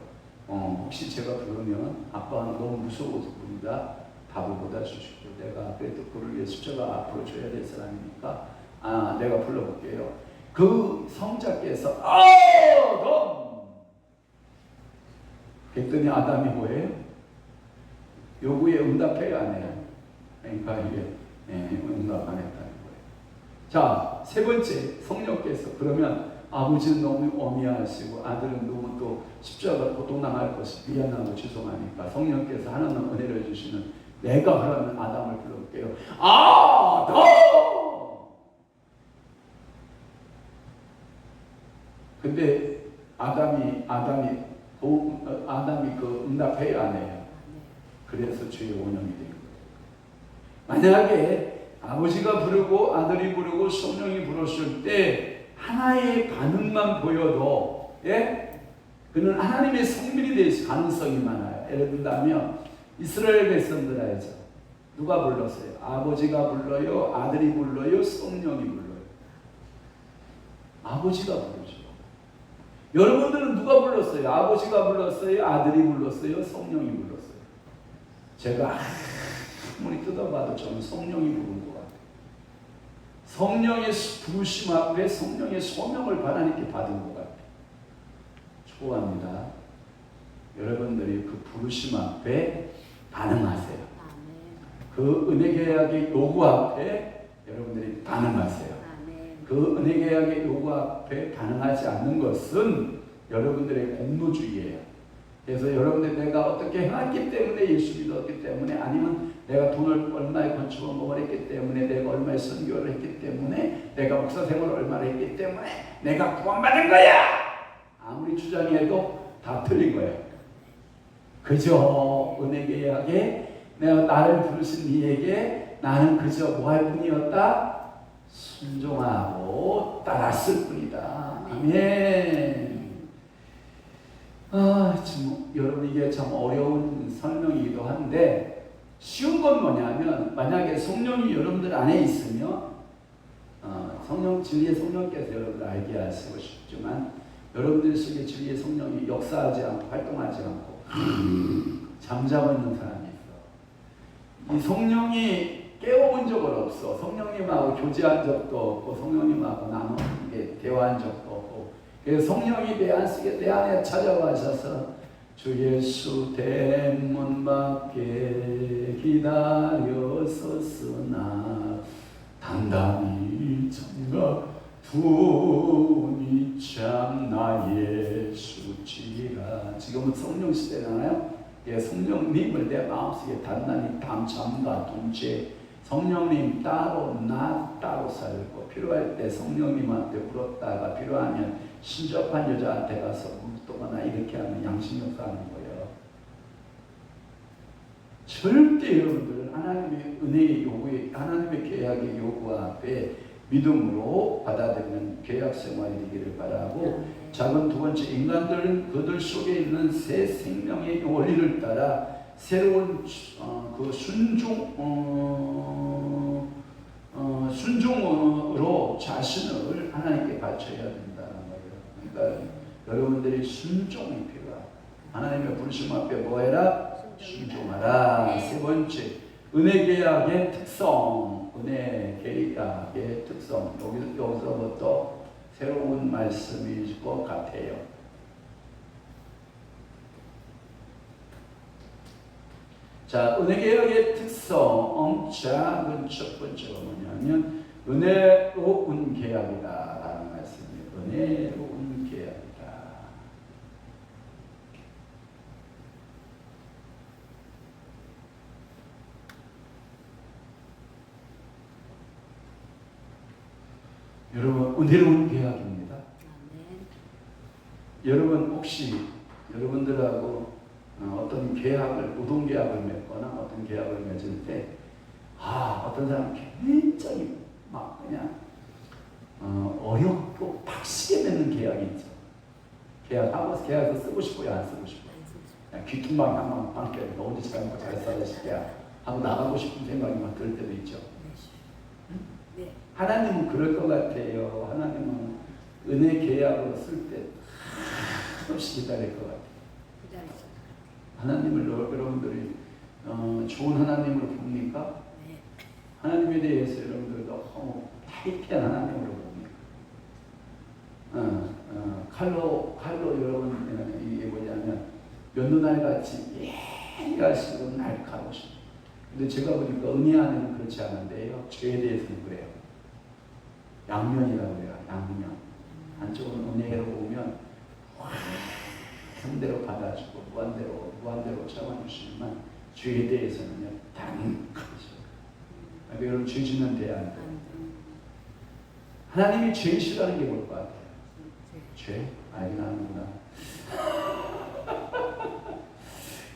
혹시 제가 부르면 아빠는 너무 무서워서 부른다. 답을 못 알려주시고 내가 그래도 그를 위해 숫자가 앞으로 줘야 될 사람이니까 내가 불러볼게요. 그 성자께서 아담 그랬더니 아담이 뭐예요? 요구에 응답해요 안 해요? 그러니까 이게 응답 안 했다는 거예요. 자, 세 번째 성령께서 그러면 아버지는 너무 어미하시고 아들은 너무 또 십자가 고통당할 것이 미안하고 죄송하니까 성령께서 하나님 은혜를 주시는 내가 그러면 아담을 불러볼게요. 아담! 근데 아담이 그 응답해야 안 해요. 그래서 주의 원형이 된 거예요. 만약에 아버지가 부르고 아들이 부르고 성령이 부르실 때 하나의 반응만 보여도 그는 하나님의 성민이 될 가능성이 많아요. 예를 들자면 이스라엘 백성들 알죠? 누가 불렀어요? 아버지가 불러요? 아들이 불러요? 성령이 불러요? 아버지가 부르죠. 여러분들은 누가 불렀어요? 아버지가 불렀어요? 아들이 불렀어요? 성령이 불렀어요? 제가 아무리 뜯어봐도 저는 성령이 부른 것 같아요. 성령의 부르심 앞에 성령의 소명을 하나님께 받은 것 같아요. 축복합니다. 여러분들이 그 부르심 앞에 반응하세요. 그 은혜 계약의 요구 앞에 여러분들이 반응하세요. 그 은혜 계약의 요구 앞에 반응하지 않는 것은 여러분들의 공로주의예요. 그래서 여러분들 내가 어떻게 행했기 때문에 예수 믿었기 때문에 아니면 내가 돈을 얼마에 건축을 했기 때문에 내가 얼마에 선교를 했기 때문에 내가 목사 생활을 얼마나 했기 때문에 내가 구원받은 거야 아무리 주장해도 다 틀린 거예요. 그저 은혜 계약에 내가 나를 부르신 이에게 나는 그저 뭐 할 뿐이었다? 순종하고 따랐을 뿐이다. 아멘. 참, 여러분 이게 참 어려운 설명이기도 한데 쉬운 건 뭐냐면 만약에 성령이 여러분들 안에 있으면 성령 진리의 성령께서 여러분들 알게 하시고 싶지만 여러분들 속에 진리의 성령이 역사하지 않고 활동하지 않고 잠자고 있는 사람이 있어. 이 성령이 깨워본 적은 없어. 성령님하고 교제한 적도 없고 성령님하고 나눠 대화한 적도 없고 그래서 성령이 내 안에 찾아와셔서 주 예수 대문 밖에 기다려 섰으나 단단히 정가 두니 참 나 예수지라. 지금은 성령 시대잖아요. 예, 성령님을 내 마음속에 단단히 잠가 둔 채 성령님 따로 나 따로 살고 필요할 때 성령님한테 물었다가 필요하면 신접한 여자한테 가서 묻거나 이렇게 하는 양심력사 하는 거예요. 절대 여러분들은 하나님의 은혜의 요구에 하나님의 계약의 요구 앞에 믿음으로 받아들이는 계약 생활이 되기를 바라고 작은 두 번째 인간들은 그들 속에 있는 새 생명의 원리를 따라 새로운 그 순종으로 자신을 하나님께 바쳐야 된다는 거예요. 그러니까 여러분들이 순종이 필요하다. 하나님의 부르심 앞에 뭐 해라? 순종하라. 세 번째 은혜 계약의 특성. 은혜 계약의 특성. 여기서부터 새로운 말씀일 것 같아요. 자, 은혜 계약의 특성. 작은 첫 번째가 뭐냐면 은혜로운 계약이다 라는 말씀이에요. 은혜로운 계약이다. 여러분 은혜로운 계약입니다. 여러분 혹시 여러분들하고 어떤 계약을 노동 계약을 맺거나 어떤 계약을 맺을 때 어떤 사람 굉장히 막 그냥 어렵고 빡시게 맺는 계약이 있죠. 계약서 쓰고 싶어요, 안 쓰고 싶어요? 그냥 귀퉁방에 한번 방게 너 언제 잘 살아 싶냐 하고 나가고 싶은 생각이 막 들 때도 있죠. 네. 하나님은 그럴 것 같아요. 하나님은 은혜 계약으로 쓸 때 한없이 기다릴 것 같아요. 하나님을 여러분들이 좋은 하나님으로 봅니까? 네. 하나님에 대해서 여러분들 너무 타이트한 하나님으로 봅니까? 칼로 여러분 이게 뭐냐면 면도날 같이 예리하시고 날카로우시고. 근데 제가 보니까 은혜 안에는 그렇지 않은데요. 죄에 대해서는 그래요. 양면이라고 해요. 양면. 한쪽은 은혜로 보면 상대로 받아주고 무한대로 참아주시지만 죄에 대해서는요 당연하죠. 여러분 죄 짓는 대안. 하나님이 죄 싫어하는 게 뭘 것 같아요? 죄? 알긴 하는구나.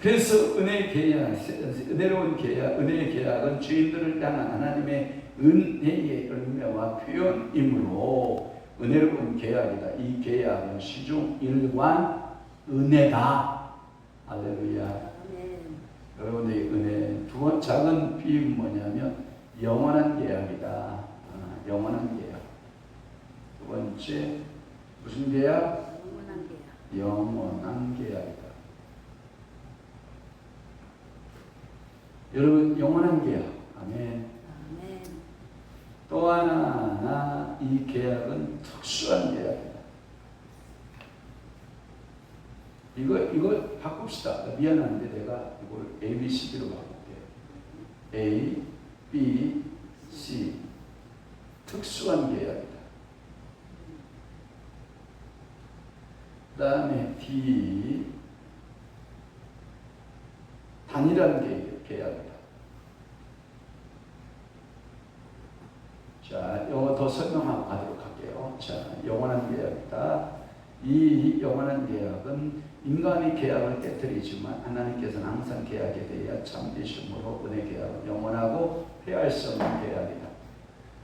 그래서 은혜의 계약, 은혜로운 계약, 은혜의 계약은 죄인들을 향한 하나님의 은혜의 열매와 표현이므로 은혜로운 계약이다. 이 계약은 시중 일관 은혜다. 할렐루야. 여러분들이 은혜. 두 번째 작은 비유는 뭐냐면 영원한 계약이다. 영원한 계약. 두 번째 무슨 계약? 영원한 계약. 영원한 계약이다. 여러분 영원한 계약. 아멘. 또 하나 이 계약은 특수한 계약이다. 이거 바꿉시다. 미안한데 내가 이걸 A, B, C, D로 바꿀게요. A, B, C. 특수한 계약이다. 그 다음에 D, 단일한 계약이다. 자, 영어 더 설명하고 가도록 할게요. 자, 영원한 계약이다. 이 영원한 계약은 인간이 계약을 깨뜨리지만 하나님께서는 항상 계약에 대해 참되심으로 은혜 계약은 영원하고 폐할 수 없는 계약이다.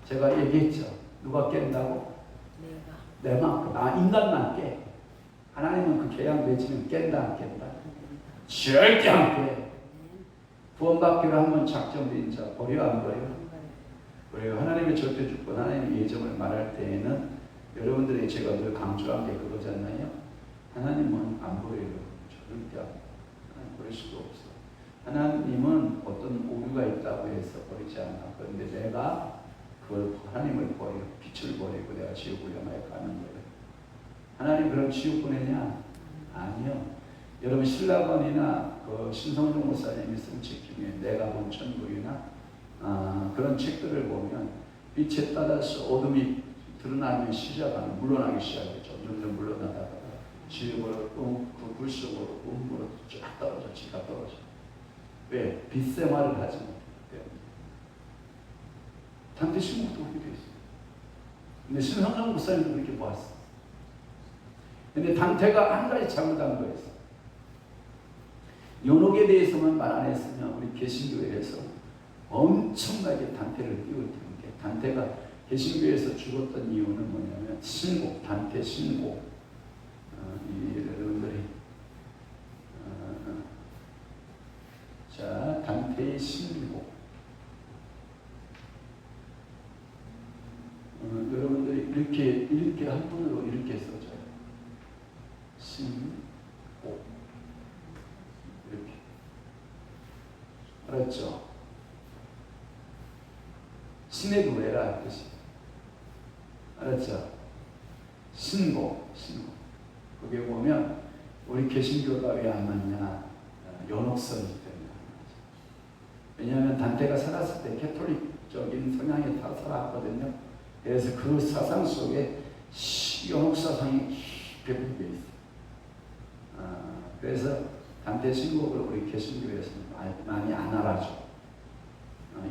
제가 얘기했죠. 누가 깬다고? 내만큼. 인간만 깨. 하나님은 그 계약 맺으면 깬다 안 깬다? 절대 안 깨. 구원받기로 한번 작정된 자 버려 안 버려? 그래요. 하나님의 절대 주권, 하나님의 예정을 말할 때에는 여러분들이 제가 늘 강조한 게 그거잖아요. 하나님은 안 버려요. 절대 안 버릴 수도 없어. 하나님은 어떤 오류가 있다고 해서 버리지 않아. 그런데 내가 그걸 하나님을 버리고 빛을 버리고 내가 지옥을 향하여 가는 거예요. 하나님 그럼 지옥 보내냐? 아니요. 여러분 신라번이나 그 신성종 목사님이 쓴 책 중에 내가 본 천국이나 그런 책들을 보면 빛에 따라서 어둠이 드러나기 시작하는, 물러나기 시작했죠. 점점 물러나다가 지옥으로 그 불속으로 음으로 쫙 떨어져, 지가 떨어져. 왜? 빛 생활을 하지 못해. 단테 신곡도 그렇게 돼 있어요. 근데 신성종 목사님도 그렇게 보았어. 근데 단테가 한 가지 잘못한 거였어. 연옥에 대해서만 말 안 했으면 우리 개신교회에서 엄청나게 단테를 띄워주는 게, 단테가 개신교회에서 죽었던 이유는 뭐냐면 신곡, 단테 신곡. 여러분들이 자, 단테의 신곡. 여러분들이 이렇게 한문으로 이렇게 써져요. 신곡. 이렇게. 알았죠? 신의 노래라 뜻이. 알았죠? 신곡. 거기에 보면 우리 개신교가 왜 안 맞냐? 연옥선이기 때문에. 왜냐하면 단테가 살았을 때 캐톨릭적인 성향에 다 살았거든요. 그래서 그 사상 속에 연옥 사상이 깊게 묻어 있어요. 그래서 단테 신곡을 우리 개신교에서는 많이 안 알아줘.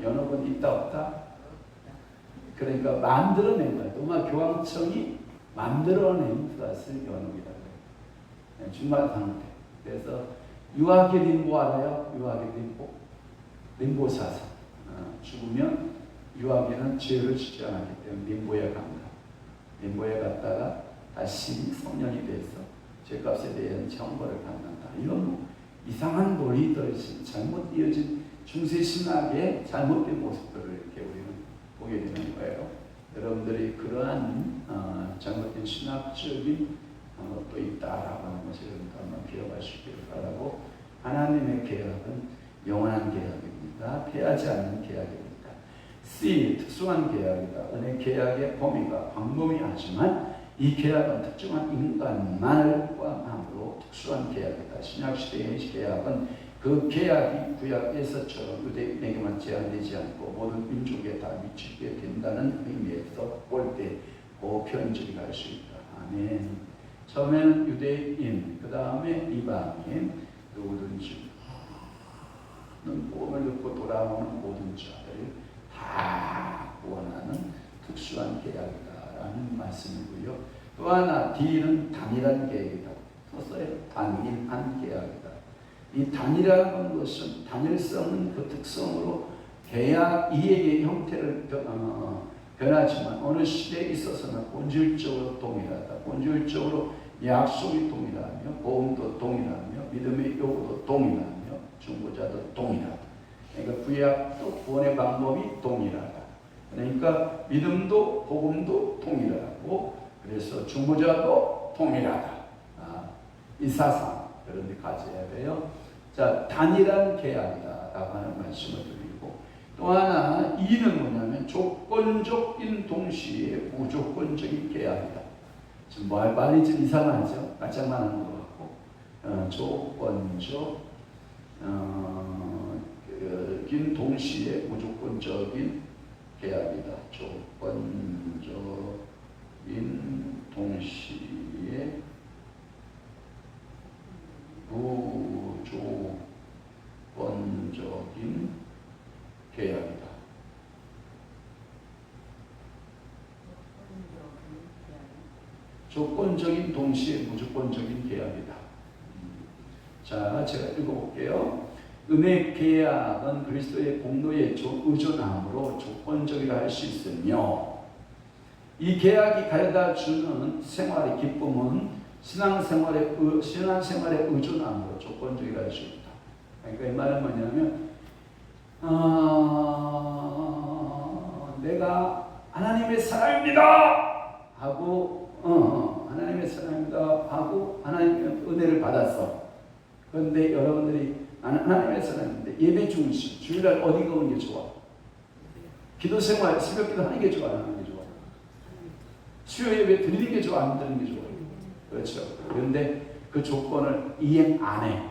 연옥은 있다 없다? 그러니까 만들어낸 거야. 로마 교황청이 만들어낸 것을 연옥이라고 해요. 중간 상태. 그래서 유아기 림보 알아요? 유아기 림보? 림보 사상. 죽으면 유아기는 죄를 짓지 않았기 때문에 림보에 간다. 림보에 갔다가 다시 성령이 돼서 죄값에 대한 처벌을 받는다. 이런 이상한 논리들이 잘못 이어진 중세신학의 잘못된 모습들을 이렇게 우리는 보게 되는 거예요. 여러분들이 그러한 잘못된 신학적인 것도 있다라고 하는 것을 여러분들 한번 기억하시기를 바라고, 하나님의 계약은 영원한 계약입니다. 패하지 않는 계약입니다. C, 특수한 계약이다. 은혜 계약의 범위가 광범위하지만 이 계약은 특정한 인간만을 포함함으로 특수한 계약이다. 신약시대의 계약은 그 계약이 구약에서처럼 유대인에게만 제한되지 않고 모든 민족에 다 미치게 된다는 의미에서 볼 때 보편적이 갈 수 있다. 아멘. 처음에는 유대인, 그 다음에 이방인, 누구든지 복음을 듣고 돌아오는 모든 자들 다 구원하는 특수한 계약이다라는 말씀이고요. 또 하나 D는 단일한 계약이다. 썼어요. 단일한 계약이다. 이 단일한 것은, 단일성은 그 특성으로 계약 이해의 형태를 변하지만 어느 시대에 있어서는 본질적으로 동일하다. 본질적으로 약속이 동일하며 보험도 동일하며 믿음의 요구도 동일하며 중보자도 동일하다. 그러니까 구약도 구원의 방법이 동일하다. 그러니까 믿음도 복음도 동일하고 그래서 중보자도 동일하다. 이 사상 여러분들이 가져야 돼요. 자, 단일한 계약이다 라고 하는 말씀을 드리고, 또 하나 이는 뭐냐면 조건적인 동시에 무조건적인 계약이다. 지금 말이 좀 이상하죠? 깜짝만 하는 것 같고, 조건적 긴 동시에 무조건적인 계약이다. 조건적인 동시에 무조건적인 조건적인 동시에 무조건적인 계약이다. 자, 제가 읽어볼게요. 은혜 계약은 그리스도의 공로에 의존함으로 조건적이라 할 수 있으며, 이 계약이 가져다 주는 생활의 기쁨은 신앙생활에 의존함으로 조건적이라 할 수 있다. 그러니까 이 말은 뭐냐면, 내가 하나님의 사랑입니다 하고, 하나님의 사랑입니다 하고 하나님의 은혜를 받았어. 그런데 여러분들이 하나님의 사랑인데 예배 중심, 주일날 어디 가는 게 좋아? 기도 생활, 새벽 기도 하는 게 좋아, 안 하는 게 좋아? 수요 예배 드리는 게 좋아, 안 드리는 게 좋아? 그렇죠. 그런데 그 조건을 이행 안 해.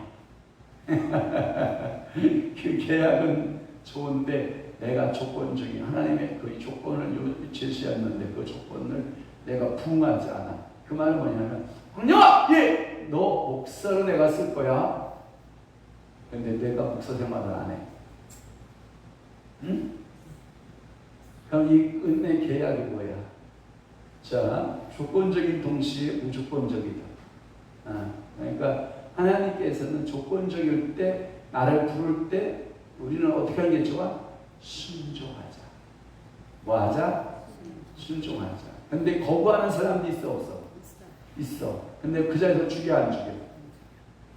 그 계약은 좋은데 내가 조건적인 하나님의 그 조건을 제시했는데 그 조건을 내가 부응하지 않아. 그 말은 뭐냐면, 황영아, 예, 너 목사로 내가 쓸 거야. 근데 내가 목사 생활을 안 해. 응? 그럼 이 은혜 계약이 뭐야? 자, 조건적인 동시에 무조건적이다. 그러니까 하나님께서는 조건적일 때, 나를 부를 때 우리는 어떻게 하는 게 좋아? 순종하자. 뭐 하자? 순종하자. 근데 거부하는 사람도 있어, 없어? 있어. 근데 그 자리에서 죽여, 안 죽여?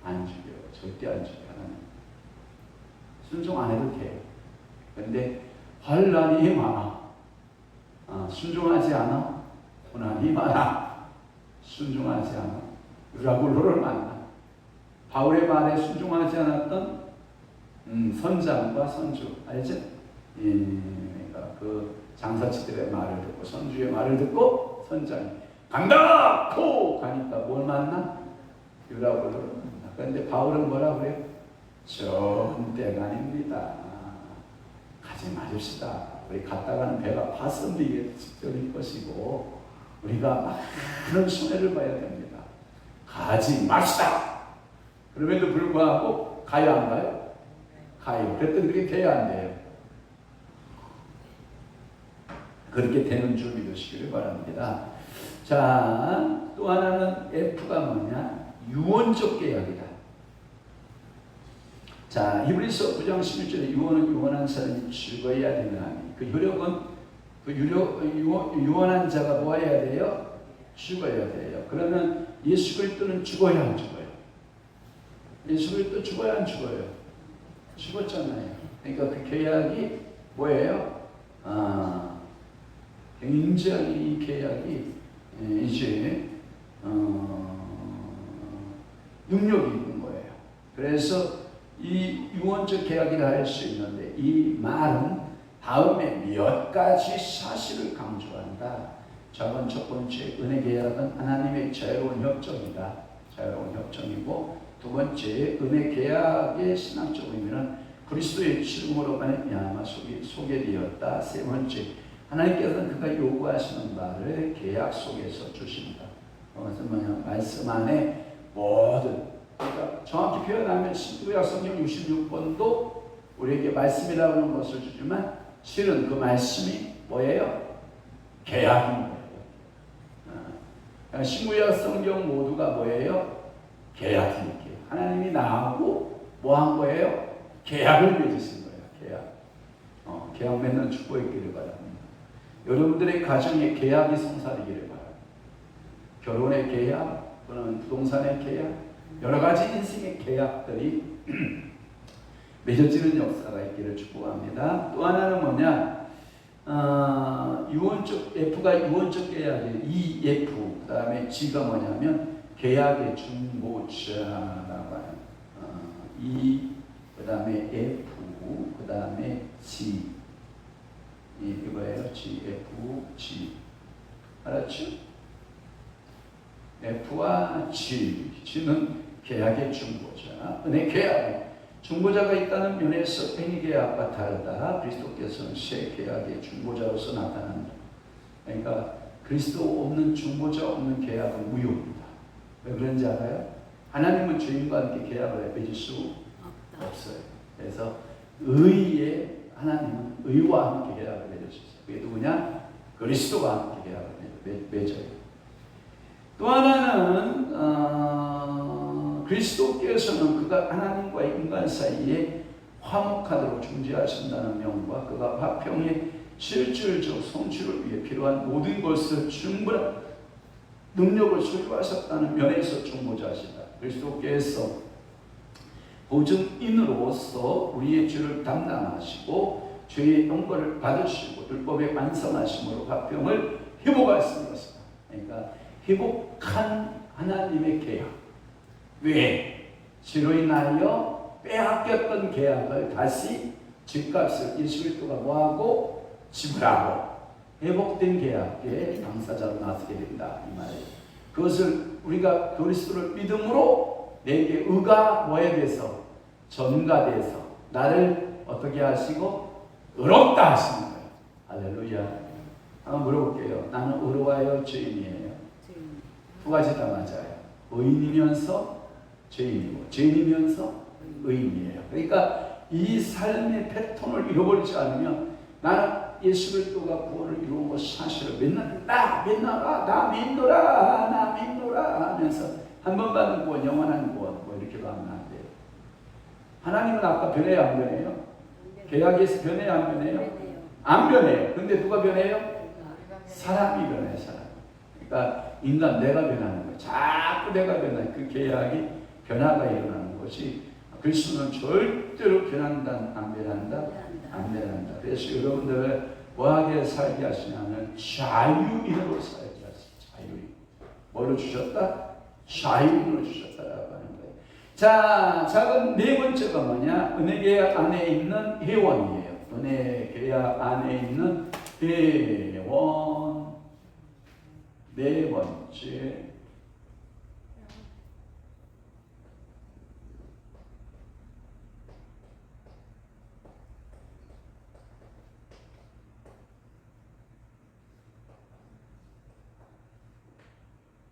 안 죽여. 절대 안 죽여. 하나님. 순종 안 해도 돼. 근데 환난이 많아. 순종하지 않아? 고난이 많아. 순종하지 않아? 유라굴로를 만나. 바울의 말에 순종하지 않았던 선장과 선주, 알지? 그러니까 그 장사치들의 말을 듣고 선주의 말을 듣고 선장이 간다! 코! 가니까 뭘 만나? 유라굴로를 만나. 그런데 바울은 뭐라 그래요? 좀 때가 아닙니다. 가지 마십시다. 우리 갔다가는 배가 파선비게 직전일 것이고 우리가 많은 손해를 봐야 됩니다. 가지 마시다. 그럼에도 불구하고 가야 안 가요? 가요. 그랬더니 그게 돼야 안 돼요. 그렇게 되는 줄 믿으시기를 바랍니다. 자, 또 하나는 F가 뭐냐? 유언적 계약이다. 자, 히브리서 9장 11절에 유언은 유언한 사람이 죽어야 되나니, 그 효력은 유언한 자가 뭐 해야 돼요? 죽어야 돼요. 그러면 예수 그리스도는 죽어야 안 죽어요? 예수 그리스도 죽어야 안 죽어요? 죽었잖아요. 그러니까 그 계약이 뭐예요? 굉장히 이 계약이 이제 능력이 있는 거예요. 그래서 이 유언적 계약이라 할 수 있는데, 이 말은 다음에 몇 가지 사실을 강조한다. 첫 번째, 은혜 계약은 하나님의 자유로운 협정이다. 자유로운 협정이고, 두 번째, 은혜 계약의 신앙적 의미는 그리스도의 죽음으로 말미암아 소개되었다. 세 번째, 하나님께서는 그가 요구하시는 바를 계약 속에서 주신다. 그것은 뭐냐? 말씀 안에 모든, 그러니까 정확히 표현하면 신구약 성경 66권도 우리에게 말씀이라고 하는 것을 주지만 실은 그 말씀이 뭐예요? 계약인 거예요. 신구약 성경 모두가 뭐예요? 계약이에요. 하나님이 나하고 뭐 한 거예요? 계약을 맺으신 거예요. 계약. 계약 맺는 축복 있기를 바랍니다. 여러분들의 가정에 계약이 성사되기를 바랍니다. 결혼의 계약, 또는 부동산의 계약, 여러 가지 인생의 계약들이 맺어지는 역사가 있기를 축복합니다. 또 하나는 뭐냐? 유언적, F가 유언적 계약이에요. 이 F, 그 다음에 G가 뭐냐면 계약의 중보자라고 하는, 이, 그 다음에 F, 그 다음에 G. 이거예요. G, F, G. 알았죠? F와 G. G는 계약의 중보자. 은혜 계약. 중보자가 있다는 면에서 행위 계약과 다르다. 그리스도께서는 새 계약의 중보자로서 나타난다. 그러니까 그리스도 없는 중보자 없는 계약은 무효입니다. 왜 그런지 알아요? 하나님은 주인과 함께 계약을 맺을 수 없어요. 그래서 의의 하나님은 의와 함께 계약을 맺으셨어요. 그게 누구냐? 그리스도와 함께 계약을 맺어요. 또 하나는 그리스도께서는 그가 하나님과 인간 사이에 화목하도록 중재하신다는 명과 그가 화평의 실질적 성취를 위해 필요한 모든 것을 충분한 능력을 소유하셨다는 면에서 중보자시다. 그리스도께서 보증인으로서 우리의 죄를 담당하시고 죄의 용벌을 받으시고 율법의 완성하심으로 화평을 회복하신 것이다. 그러니까 회복한 하나님의 계약. 왜? 죄로 인하여 빼앗겼던 계약을 다시 집값을 예수 그리스도가 뭐하고 지불하고 회복된 계약의 당사자로 나서게 된다 이 말이에요. 그것을 우리가 그리스도를 믿음으로 내게 의가 뭐에 대해서 전가돼서 나를 어떻게 하시고 의롭다 하시는 거예요. 할렐루야. 한번 물어볼게요. 나는 의로워요, 죄인이에요? 두 가지 다 맞아요. 의인이면서 죄인이고 죄인이면서 의인이에요. 그러니까 이 삶의 패턴을 잃어버리지 않으면 나는 예수 그리스도가 구원을 이루은 것 사실을 맨날 나 믿노라 하면서 한 번 받은 구원 영원한 구원 뭐 이렇게 가면 안 돼요. 하나님은 아까 변해요 안 변해요? 계약에서 변해요 안 변해요? 안 변해요. 근데 누가 변해요? 사람이 변해요. 사람. 그러니까 인간 내가 변하는 거예요. 자꾸 내가 변하는 그 계약이 변화가 일어나는 것이 그리스도는 절대로 변한다 안 변한다? 안 변한다. 그래서 여러분들 뭐하게 살게 하시냐면 자유인으로 살게 하시죠. 자유인. 뭘로 주셨다? 자유인으로 주셨다라고 하는 거예요. 자, 작은 네 번째가 뭐냐? 은혜 계약 안에 있는 회원이에요. 은혜 계약 안에 있는 회원. 네 번째.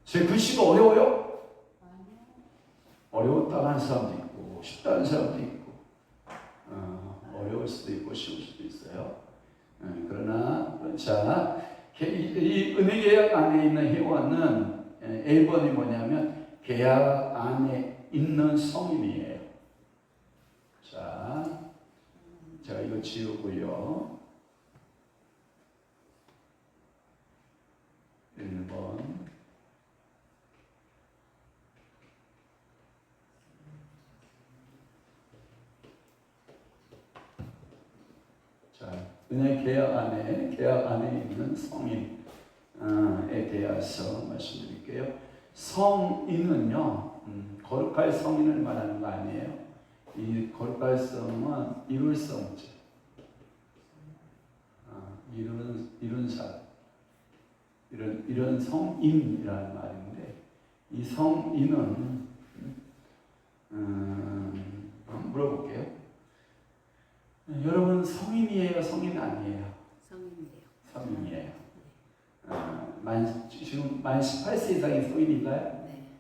제 글씨가 어려워요? 어려웠다고 하는 사람도 있고 쉽다는 사람도 있고 어려울 수도 있고 쉬울 수도 있어요. 그러나 자, 이 은혜 계약 안에 있는 회원은 1번이 뭐냐면 계약 안에 있는 성인이에요. 자, 제가 이거 지우고요. 1번 자, 은혜 계약 안에 있는 성인에 대해서 말씀드릴게요. 성인은요, 거룩할 성인을 말하는 거 아니에요. 이 거룩할 성은 이룰 성자, 이룬 사람, 이런 성인이라는 말인데, 이 성인은 한번 물어볼게요. 여러분 성인이에요? 성인 아니에요? 성인이에요. 지금 만 18세 이상의 성인인가요? 네.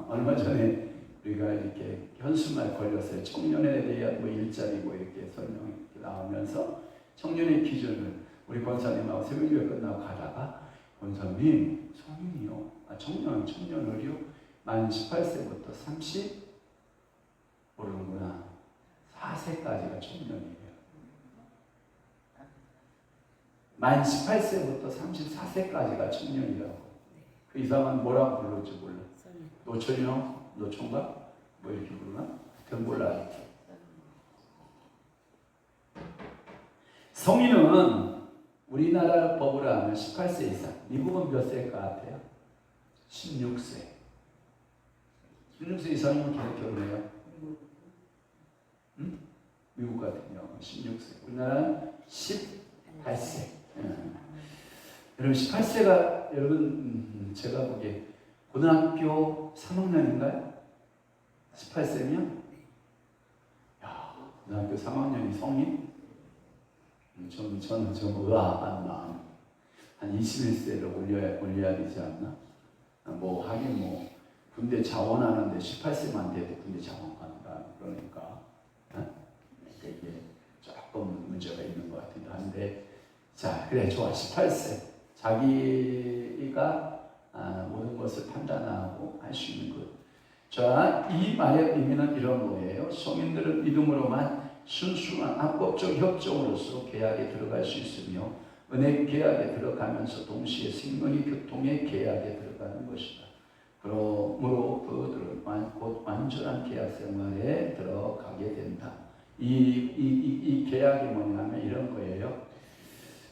얼마 전에 우리가 이렇게 현수막 걸렸어요. 청년에 대한 뭐 일자리 뭐 이렇게 설명이 나오면서 청년의 기준을 우리 권사님하고 새벽교회 끝나고 가다가 권사님 성인이요? 청년을요? 만 18세부터 30 모르는구나. 4세까지가 청년이에요. 만 18세부터 34세까지가 청년이라고. 그 이상은 뭐라고 부를지 몰라. 노처녀? 노총각? 뭐 이렇게 부르나? 그건 몰라요. 성인은 우리나라 법으로 하면 18세 이상. 미국은 몇 세일 것 같아요? 16세. 16세 이상이면 계속 결혼해요. 미국 같은 경우 16세. 우리나라는 18세. 여러분 18세가 여러분 제가 보기에 고등학교 3학년인가요? 18세면? 야, 고등학교 3학년이 성인? 저는 좀 의아한 마음. 한 21세를 올려야 되지 않나? 뭐 하긴 뭐 군대 자원하는데 18세만 돼도 군대 자원 간다. 그러니까 이게 조금 문제가 있는 것 같기도 한데, 자, 그래 좋아. 18세 자기가 모든 것을 판단하고 할 수 있는 것. 자, 이 말의 의미는 이런 거예요. 성인들은 믿음으로만 순수한 합법적 협정으로서 계약에 들어갈 수 있으며 은혜 계약에 들어가면서 동시에 생명의 교통의 계약에 들어가는 것이다. 그러므로 그들은 곧 완전한 계약 생활에 들어가게 된다. 이 계약이 뭐냐면 이런 거예요.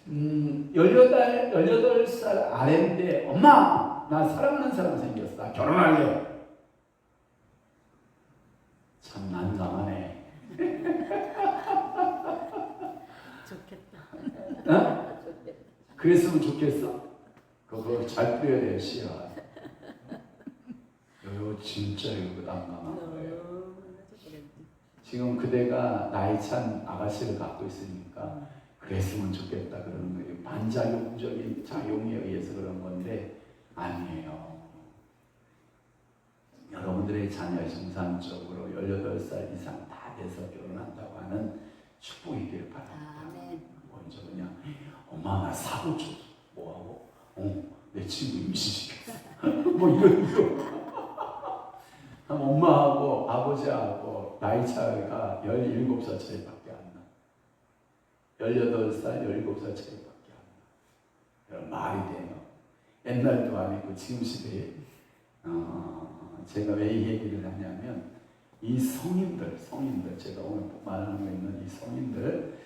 18살 아래인데 엄마 나 사랑하는 사람 생겼어. 나 결혼할래. 참 난감하네. 좋겠다. 어? 그랬으면 좋겠어? 그거 잘 뿌려야 돼요, 씨야. 이거 진짜 이거 난감한 거예요. 지금 그대가 나이 찬 아가씨를 갖고 있으니까 그랬으면 좋겠다 그러는 거예요. 반작용적인 작용에 의해서 그런 건데 아니에요. 여러분들의 자녀 정상적으로 18살 이상 다 돼서 결혼한다고 하는 축복이 있기를 바랍니다. 먼저 그냥 엄마 나 사고 줘. 뭐하고? 내 친구 임신시켰어. 뭐 이런 엄마하고 아버지하고 나이 차이가 17살 차이밖에 안 나. 18살, 17살 차이밖에 안 나. 여러분 말이 돼요. 옛날도 아니고 지금 시대에 제가 왜 이 얘기를 하냐면 이 성인들 제가 오늘 말하는 거 있는 이 성인들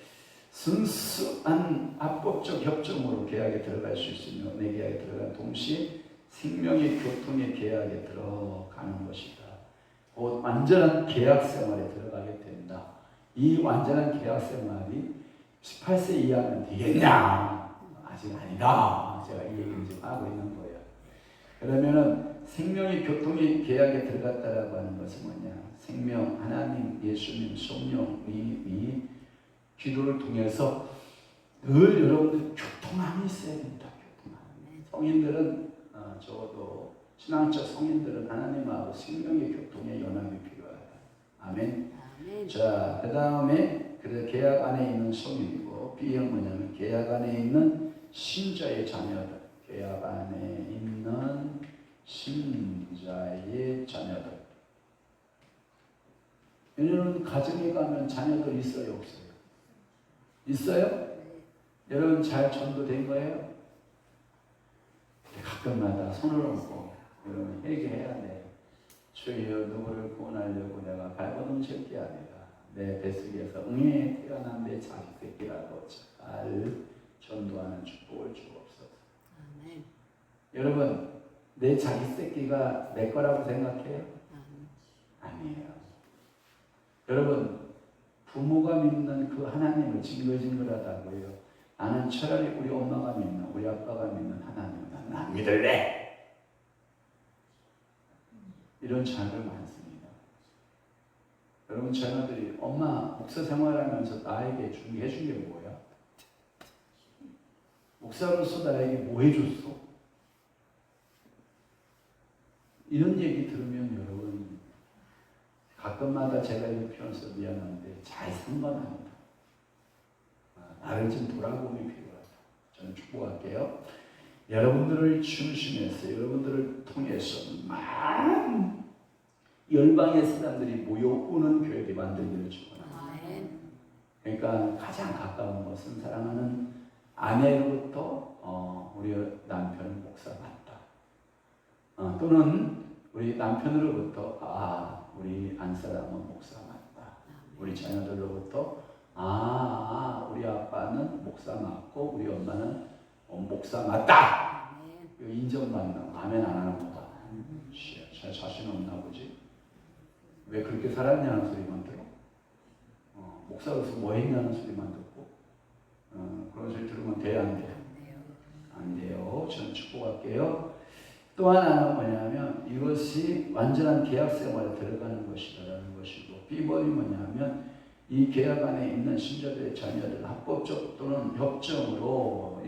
순수한 합법적 협정으로 계약에 들어갈 수 있으며 내 계약에 들어간 동시에 생명의 교통의 계약에 들어가는 것이다. 곧 완전한 계약 생활에 들어가게 된다. 이 완전한 계약 생활이 18세 이하면 되겠냐? 아직 아니다. 제가 이 얘기를 지금 하고 있는 거예요. 그러면은 생명의 교통의 계약에 들어갔다라고 하는 것은 뭐냐? 생명, 하나님, 예수님, 성령이 기도를 통해서 늘 여러분들 교통함이 있어야 된다. 교통함. 성인들은 적어도 신앙적 성인들은 하나님하고 생명의 교통의 연합이 필요하다. 아멘. 자, 그 다음에 계약 안에 있는 성인이고 B형 뭐냐면 계약 안에 있는 신자의 자녀들. 계약 안에 있는 신자의 자녀들. 여러분 가정에 가면 자녀들 있어요, 없어요? 있어요? 여러분 잘 전도된 거예요? 가끔마다 손을 얹고 여러분 회개해야 돼. 주여 누구를 구원하려고 내가 발버둥 칠게 아니라 내 뱃속에서 응에 태어난 내 자식 새끼라고 잘 전도하는 축복을 주옵소서. 아멘. 여러분 내 자식 새끼가 내 거라고 생각해요? 아니에요. 여러분 부모가 믿는 그 하나님을 징글징글하다고요. 나는 차라리 우리 엄마가 믿는 우리 아빠가 믿는 하나님을 나는 안 믿을래. 이런 자녀들 많습니다. 여러분 자녀들이 엄마 목사 생활하면서 나에게 해준 게 뭐야? 목사로서 나에게 뭐 해줬어? 이런 얘기 들으면 여러분 가끔마다 제가 이렇게 표현해서 미안한데 잘 산 건 아니다. 나를 좀 돌아보기 필요하다. 저는 축복할게요. 여러분들을 중심에서 여러분들을 통해서 많은 열방의 사람들이 모여오는 교회를 만들기를 축원합니다. 그러니까 가장 가까운 것은 사랑하는 아내로부터 우리 남편은 목사 맞다. 또는 우리 남편으로부터 우리 안사람은 목사 맞다. 우리 자녀들로부터 우리 아빠는 목사 맞고 우리 엄마는 목사 맞다. 인정받는 아멘 안 하는 거다. 잘 자신 없나 보지. 왜 그렇게 살았냐는 소리만 들어. 목사로서 뭐 했냐는 소리만 듣고 그런 소리 들으면 돼 안 돼? 안 돼요. 저는 축복할게요. 또 하나는 뭐냐면 이것이 완전한 계약 생활에 들어가는 것이라는 것이고 B번이 뭐냐면 이 계약 안에 있는 신자들의 자녀들 합법적 또는 협정으로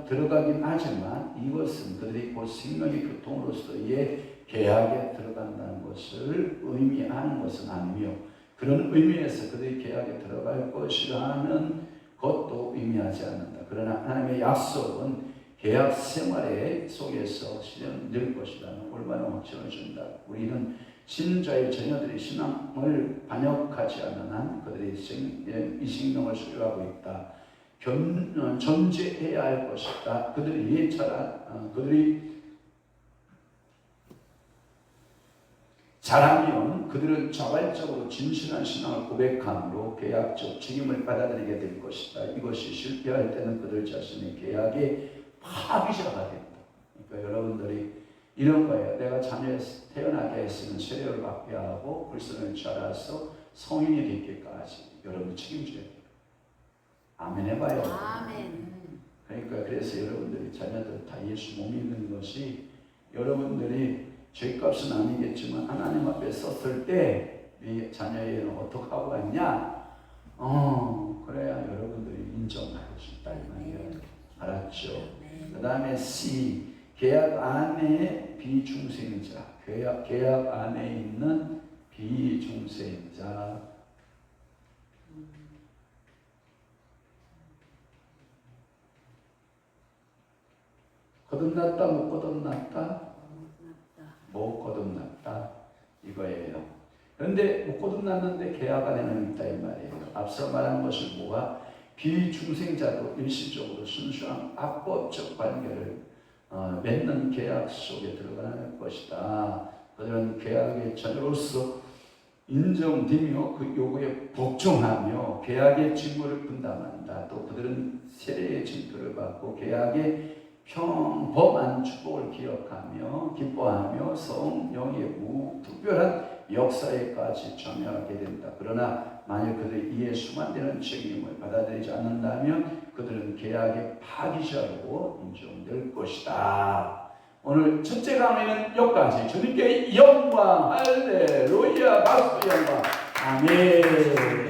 들어가긴 하지만 이것은 그들이 곧 생명의 교통으로서의 계약에 들어간다는 것을 의미하는 것은 아니며 그런 의미에서 그들이 계약에 들어갈 것이라는 것도 의미하지 않는다. 그러나 하나님의 약속은 계약 생활의 속에서 실현될 것이라는 올바른 확신을 준다. 우리는 신자의 자녀들의 신앙을 반역하지 않는 한 그들의 이 생명을 소유하고 있다. 존재해야 할 것이다. 그들이 자라면 그들은 자발적으로 진실한 신앙을 고백함으로 계약적 책임을 받아들이게 될 것이다. 이것이 실패할 때는 그들 자신의 계약의 파기자가 된다. 그러니까 여러분들이 이런 거예요. 내가 자녀 태어나게 했으면 세례를 받게 하고 불선을 자라서 성인이 되기까지 여러분 책임져야 돼요. 아멘 해봐요. 아멘. 그러니까 그래서 여러분들이 자녀들 다 예수 못 믿는 것이 여러분들이 죄값은 아니겠지만 하나님 앞에 섰을 때 이 자녀애는 어떻게 하고 갔냐? 그래야 여러분들이 인정할 수 있다 이 말이에요. 알았죠? 그 다음에 C, 계약 안에 비중생자. 계약 안에 있는 비중생자. 거듭났다 못 거듭났다? 못 거듭났다 이거예요. 그런데 못 거듭났는데 계약 안에는 있다 이 말이에요. 앞서 말한 것을 모아 비중생자도 일시적으로 순수한 합법적 관계를 맺는 계약 속에 들어가는 것이다. 그들은 계약의 자녀로서 인정되며 그 요구에 복종하며 계약의 직무를 분담한다. 또 그들은 세례의 징표를 받고 계약의 평범한 축복을 기억하며 기뻐하며 성령의 특별한 역사에까지 참여하게 된다. 그러나 만일 그들이 이에 수반되는 책임을 받아들이지 않는다면 그들은 계약의 파기자로 인정될 것이다. 오늘 첫째 강의는 여기까지. 주님께 영광, 할렐루야, 박수 영광, 아멘.